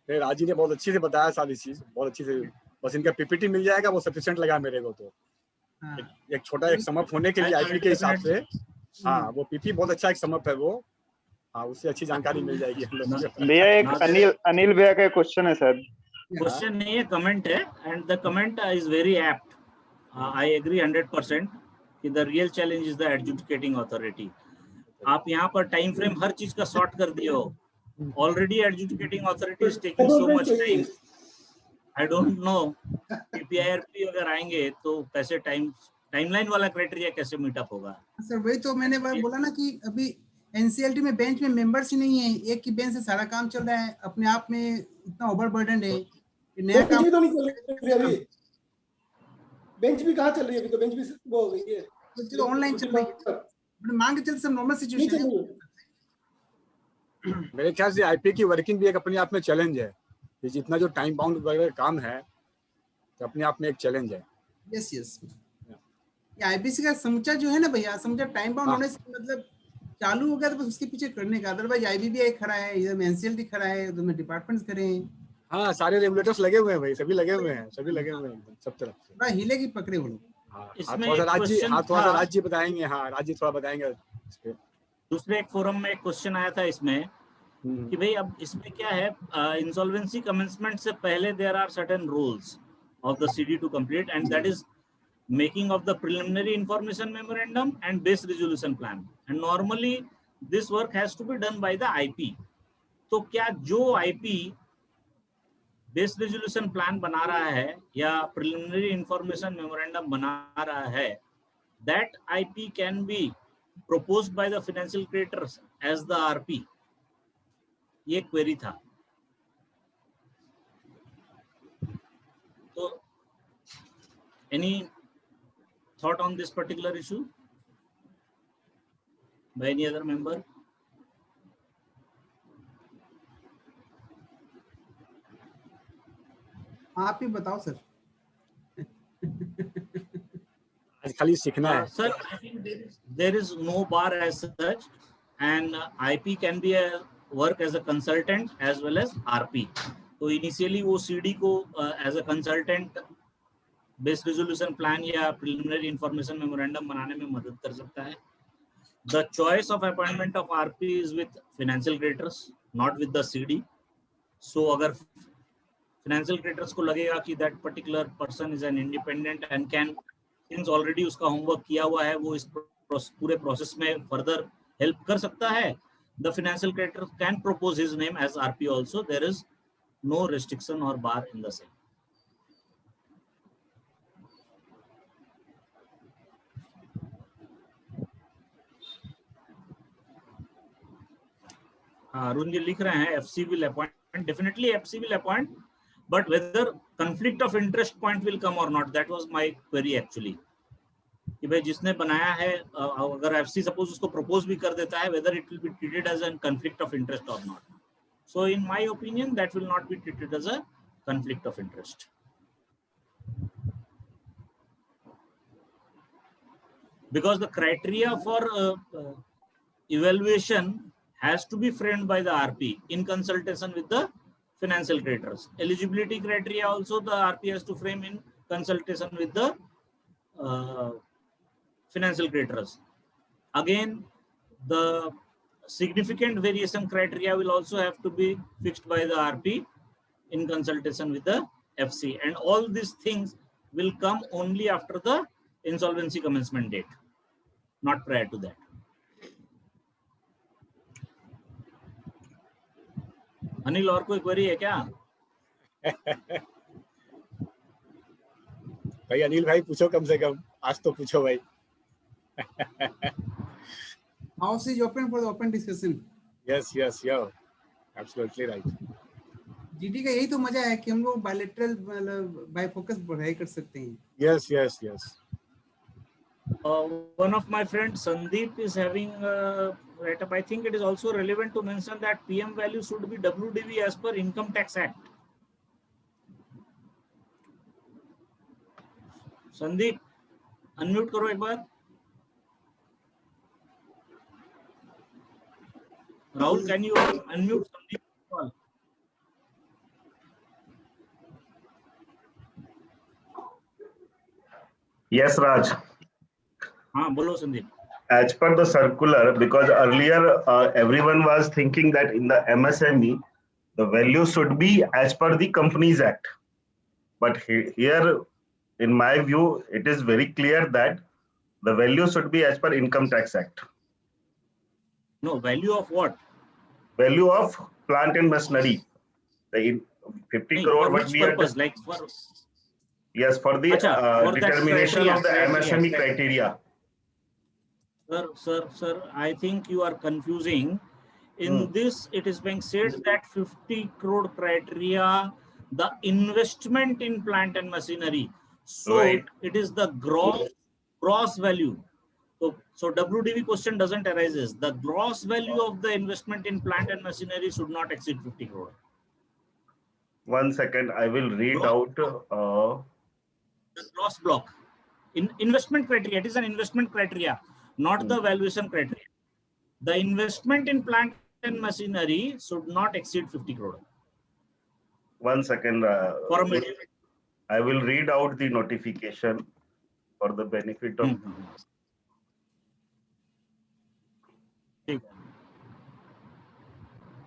राजी ने बहुत अच्छी से बताया सारी चीज, बहुत अच्छी से, बस इनका पीपीटी मिल जाएगा वो सफिशिएंट लगा मेरे को। तो एक छोटा एक समअप होने के लिए आईपी के हिसाब से, हाँ वो पीपी बहुत अच्छा एक समअप है वो, हाँ उससे अच्छी जानकारी मिल जाएगी हम लोग को। भैया एक अनिल भैया का क्वेश्चन है सर। क्वेश्चन नहीं है, कमेंट है, and the comment is very apt. I agree 100% कि the real challenge is the adjudicating authority. आप यहाँ पर टाइम फ्रेम हर चीज का शॉर्ट कर दिए हो। Already adjudicating authority is taking so much time. I don't know PPIRP अगर आएंगे तो कैसे टाइमलाइन वाला क्राइटेरिया कैसे मीट अप होगा? सर वही तो मैंने बोला ना कि अभी एनसीएलटी में बेंच में मेंबर्स ही नहीं है, एक की बेंच से सारा काम चल रहा है, अपने आप में इतना ओवरबर्डन है। ये नया बेंच काम भी तो नहीं चल रही अभी, बेंच भी कहाँ चल रही है अभी, तो बेंच भी वो हो गई है, तो ऑनलाइन चल रही है, मान के चलते सब नॉर्मल नहीं सिचुएशन चल है। रही है। मेरे ख्याल से आईपी की वर्किंग भी एक अपने आप में चैलेंज है, कि जितना जो टाइम बाउंड वगैरह काम है तो अपने आप में एक चैलेंज है। यस यस, ये आईपीसी का समूचा जो है ना भैया, समूचा टाइम बाउंड हाँ। होने से मतलब चालू हो गया तो बस उसके पीछे करने का, अदरवाइज आईबीबीआई खड़ा है, इधर में एनसीएलटी खड़ा है, उधर में डिपार्टमेंट्स खड़े हैं, हाँ, सारे रेगुलेटर्स लगे हुए हैं भाई, सभी लगे हुए हैं, सभी लगे हुए हैं एकदम सब तरफ से। बड़ा हिले की पकड़े वो लोग। हाँ, इसमें थोड़ा सा एक राज्य, क्वेश्चन हाँ थोड़ा सा था, राज्य बताएंगे, हाँ राज्य थोड़ा बताएंगे इस पे। दूसरे एक फोरम में एक क्वेश्चन आया था इसमें कि भाई अब इसमें क्या है, इंसॉल्वेंसी कमेंसमेंट से पहले there are certain rules of the CD to complete, and that is making of the preliminary information memorandum and base resolution plan, and normally this work has to be done by the IP. तो क्या जो IP base resolution plan बना रहा है या preliminary information memorandum बना रहा है, that IP can be proposed by the financial creditors as the RP? ये क्वेरी था। तो any thought on this particular issue by any other member? आप ही बताओ सर। आज खाली सीखना है। Sir, I think there is no bar as such, and IP can be a work as a consultant as well as RP. तो initially वो CD को as a consultant base resolution plan या preliminary information memorandum बनाने में मदद कर सकता है। The choice of appointment of RP is with financial creditors, not with the CD. So अगर financial creditors को लगेगा कि that particular person is an independent and can, since already उसका homework किया हुआ है, वो इस पूरे process में further help कर सकता है, the financial creditor can propose his name as RP also. There is no restriction or bar in the same. Arun ji लिख रहे हैं FC will appoint, definitely FC will appoint, but whether conflict of interest point will come or not, that was my query actually. कि भाई जिसने बनाया है अगर FC suppose उसको propose भी कर देता है, whether it will be treated as a conflict of interest or not. So in my opinion that will not be treated as a conflict of interest. Because the criteria for evaluation has to be framed by the RP in consultation with the financial creditors. Eligibility criteria also the RP has to frame in consultation with the financial creditors. Again, the significant variation criteria will also have to be fixed by the RP in consultation with the FC, and all these things will come only after the insolvency commencement date, not prior to that. Anil और कोई query है क्या? भाई अनिल भाई पूछो, कम से कम आज तो पूछो भाई। House is open for the open discussion. Yes, yes, yeah, absolutely right. GD का यही तो मजा है कि हम लोग बायलैटरल मतलब बाय फोकस पढ़ाई कर सकते हैं। Yes, yes, yes. One of my friends Sandeep is having write up. I think it is also relevant to mention that PM value should be WDV as per Income Tax Act. Sandeep, unmute करो एक बार। Rahul, can you unmute Sandeep? Yes, Raj. हाँ बोलो Sandeep. As per the circular, because earlier everyone was thinking that in the MSME, the value should be as per the Companies Act. But here, in my view, it is very clear that the value should be as per Income Tax Act. No, value of what? Value of plant and machinery. The 50 crore for what which we purpose? had. Like for Yes, for the for determination of the MSME criteria. Sir, I think you are confusing. In this, it is being said that 50 crore criteria the investment in plant and machinery. So Right. it is the gross value. So WDV question doesn't arises. The gross value of the investment in plant and machinery should not exceed 50 crore. 1 second, I will read out. The gross block. Investment criteria. It is an investment criteria, not the valuation criteria. The investment in plant and machinery should not exceed 50 crore. 1 second. For a medium. I will read out the notification for the benefit of.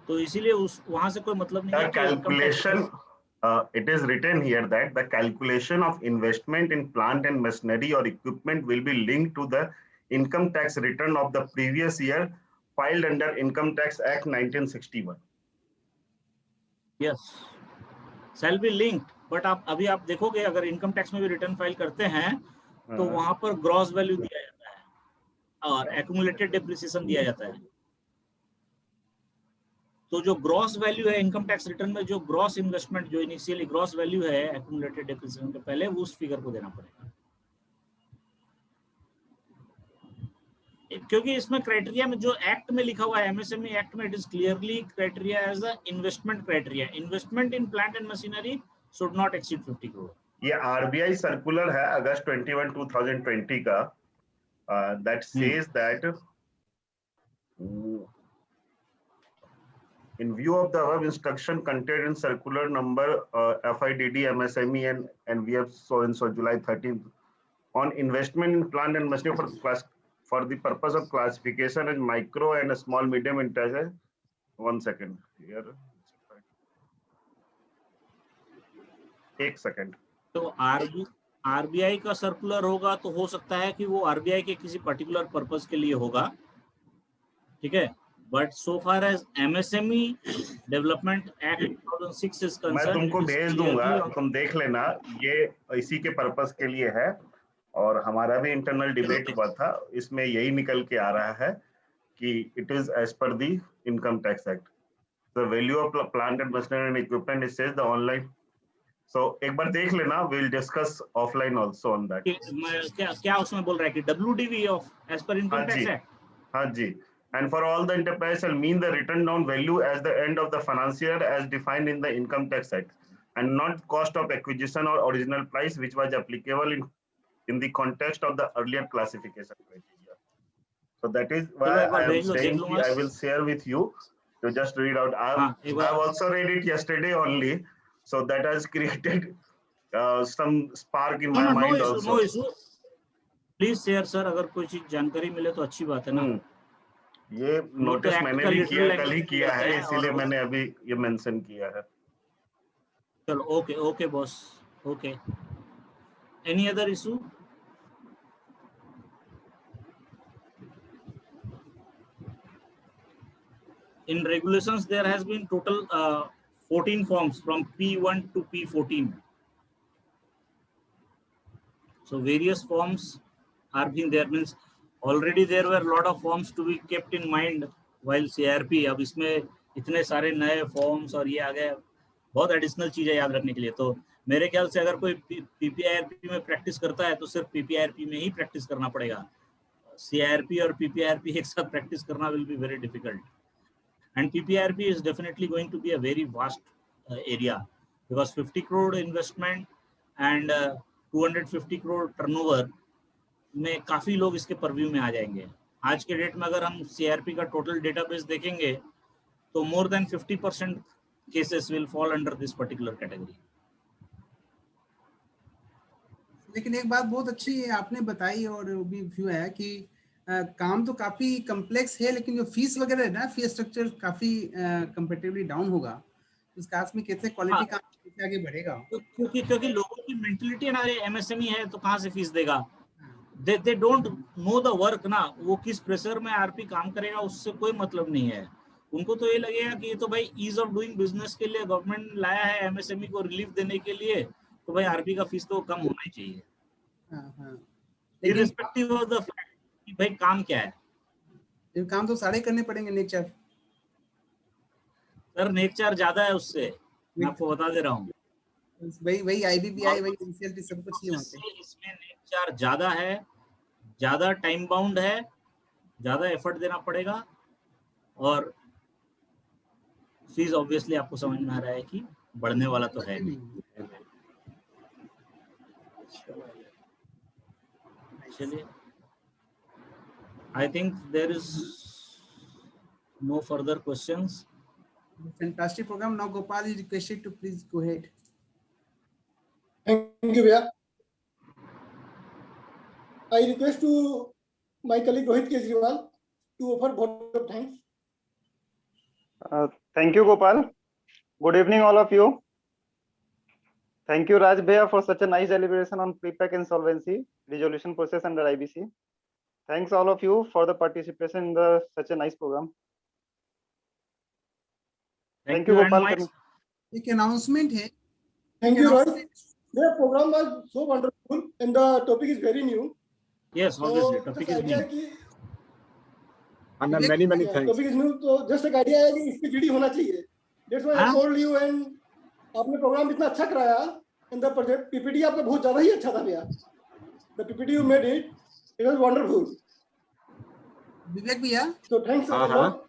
तो इसीलिए उस वहां से कोई मतलब नहीं है. Calculation. It is written here that the calculation of investment in plant and machinery or equipment will be linked to the income tax return of the previous year filed under Income Tax Act 1961. Yes, shall be linked. But आप अभी आप देखोगे अगर income tax में भी return file करते हैं तो वहां पर ग्रॉस वैल्यू दिया जाता है और एक्यूमुलेटेड डेप्रिसिएशन दिया जाता है. तो जो ग्रॉस वैल्यू है इनकम टैक्स रिटर्न में, जो ग्रॉस इन्वेस्टमेंट जो इनिशियली ग्रॉस वैल्यू है एक्यूमुलेटेड डेप्रिसिएशन के पहले, उस फिगर को देना पड़ेगा. क्योंकि इसमें क्राइटेरिया में जो एक्ट में लिखा हुआ है, एमएसएमई एक्ट में, it is clearly criteria as a investment criteria. Investment in plant and machinery should not exceed 50 crore. ये आरबीआई सर्कुलर है अगस्त 21, 2020 का, that says that in view of the above instruction contained in circular number FIDD MSME and we have so and so July 13th on investment in plant and machinery for the purpose of classification as micro and small medium enterprise. 1 second here. 1 second. तो RBI का circular होगा तो हो सकता है कि वो RBI के किसी पर्टिकुलर पर्पस के लिए होगा, ठीक है. But so far as MSME development act 2006 is concern, मैं तुमको भेज दूंगा, तुम देख लेना. ये इसी के पर्पस के लिए है और हमारा भी इंटरनल डिबेट हुआ था, इसमें यही निकल के आ रहा है कि it is as per the income tax act. The value of plant and machinery and equipment is says the online. So एक बार देख लेना, we'll discuss offline also on that. क्या उसमें बोल रहा है कि WDV of as per income tax act. हाँ जी. And for all the enterprise shall mean the written down value as the end of the financial year as defined in the income tax act, and not cost of acquisition or original price which was applicable in the context of the earlier classification criteria. So that is why I am saying I will share with you to just read out. I have also read it yesterday only. So that has created some spark in my mind also. No issue. Please share sir, अगर कोई चीज जानकारी मिले तो अच्छी बात है ना. ये नोटिस मैंने भी किया, कल ही किया है, इसीलिए मैंने अभी ये मेंशन किया है. चलो okay boss, okay. Any other issue? In regulations there has been total 14 forms from P1 to P14. So various forms are being there, means already there were a lot of forms to be kept in mind while CRP. अब इसमें इतने सारे नए forms और ये आ गए, बहुत additional चीजें याद रखने के लिए. तो मेरे ख्याल से अगर कोई PPIRP में प्रैक्टिस करता है तो सिर्फ PPIRP में ही प्रैक्टिस करना पड़ेगा. CRP और PPIRP एक साथ प्रैक्टिस करना will be very difficult. And PPIRP is definitely going to be a very vast area because 50 crore investment and 250 crore turnover में काफी लोग इसके परव्यू में आ जाएंगे. आज के डेट में अगर हम CRP का टोटल डेटाबेस देखेंगे तो more than 50% cases will fall under this particular category. लेकिन एक बात बहुत अच्छी आपने बताई और वो भी व्यू है कि काम तो काफी कॉम्प्लेक्स है, लेकिन जो फीस वगैरह है ना, फीस स्ट्रक्चर काफी कंपैरेटिवली डाउन होगा. इस केस में कैसे क्वालिटी काम कैसे आगे बढ़ेगा? क्योंकि लोगों की मेंटलिटी ना, एमएसएमई है तो कहां से फीस देगा. They don't know the work ना, वो किस प्रेशर में आरपी काम करेगा उससे कोई मतलब नहीं है. उनको तो ये लगेगा कि ये तो भाई ईज ऑफ डूइंग बिजनेस के लिए गवर्नमेंट लाया है एमएसएमई को रिलीफ देने के लिए, तो भाई आरपी का फीस तो कम होना ही चाहिए. इररिस्पेक्टिव ऑफ द फैक्ट कि भाई काम क्या है. ये काम तो सारे करने पड़ेंगे. नेचर सर नेचर ज्यादा है उससे, मैं आपको बता दे रहा हूँ. वही IBPI, वही NCLT सब कुछ ही वहाँ पे। इसमें नेट चार्ज ज्यादा है, ज्यादा टाइम बाउंड है, ज्यादा एफर्ट देना पड़ेगा, और फीस ऑब्वियसली आपको समझ में आ रहा है कि बढ़ने वाला तो है नहीं। चलिए, I think there is no further questions. Fantastic program. Now Gopal is requested to please go ahead. Thank you, Bhaiya. I request to my colleague Rohit Kejriwal to offer vote of thanks. Thank you, Gopal. Good evening, all of you. Thank you, Raj Bhaiya, for such a nice deliberation on pre-pack insolvency resolution process under IBC. Thanks all of you for the participation in such a nice program. Thank you, and Gopal. my- एक announcement है. Thank you, Rohit. The program was so wonderful and the topic is very new. Yes, obviously, topic just is idea new. है कि And many thanks. Topic is new, तो just एक idea है कि इस पे जीडी होना चाहिए. That's why I told you, and आपने प्रोग्राम इतना अच्छा कराया एंड द प्रोजेक्ट पीपीटी आपका बहुत ज्यादा ही अच्छा था भैया. The PPT you made it was wonderful. Vivek भैया, तो थैंक्स अ लॉट.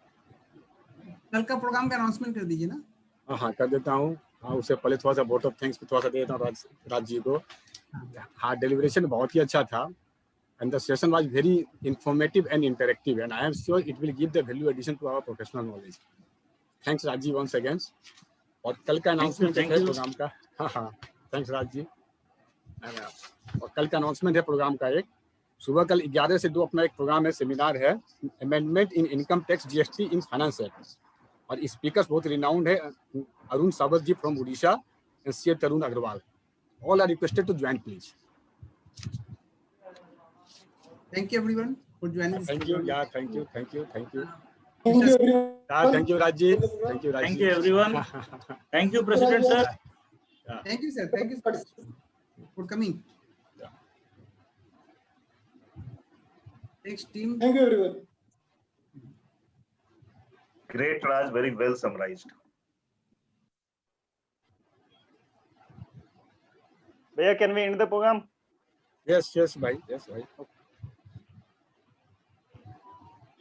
कल का प्रोग्राम का अनाउंसमेंट कर दीजिए ना. हाँ, कर देता हूँ. हाँ, उससे पहले थोड़ा सा वोट ऑफ थैंक्स थोड़ा सा दे देता हूँ राज जी को. हाँ, डेलिब्रेशन बहुत ही अच्छा था, and the session was very informative and interactive, and I am sure it will give the value addition to our professional knowledge. Thanks Rajji once again. और कल का अनाउंसमेंट है प्रोग्राम का. हाँ, थैंक्स राज जी. और कल का अनाउंसमेंट है प्रोग्राम का. एक सुबह कल 11 से 2 अपना एक प्रोग्राम है, सेमिनार है, amendment in income tax GST in finance act, और स्पीकर्स बहुत रिनाउंड है, Arun Savat ji from Orissa and C Tarun Agarwal. All are requested to join please. Thank you everyone for joining this Thank you. program. Yeah, thank you. Thank you everyone. Thank you, Rajji. Thank you, Rajji. Thank you, everyone. Thank you, President sir. Thank you sir. Thank you for coming. Thanks team. Thank you everyone. Great, Raj. Very well summarized. Bhaiya, can we end the program? Yes, bhai. Yes, bhai. Okay.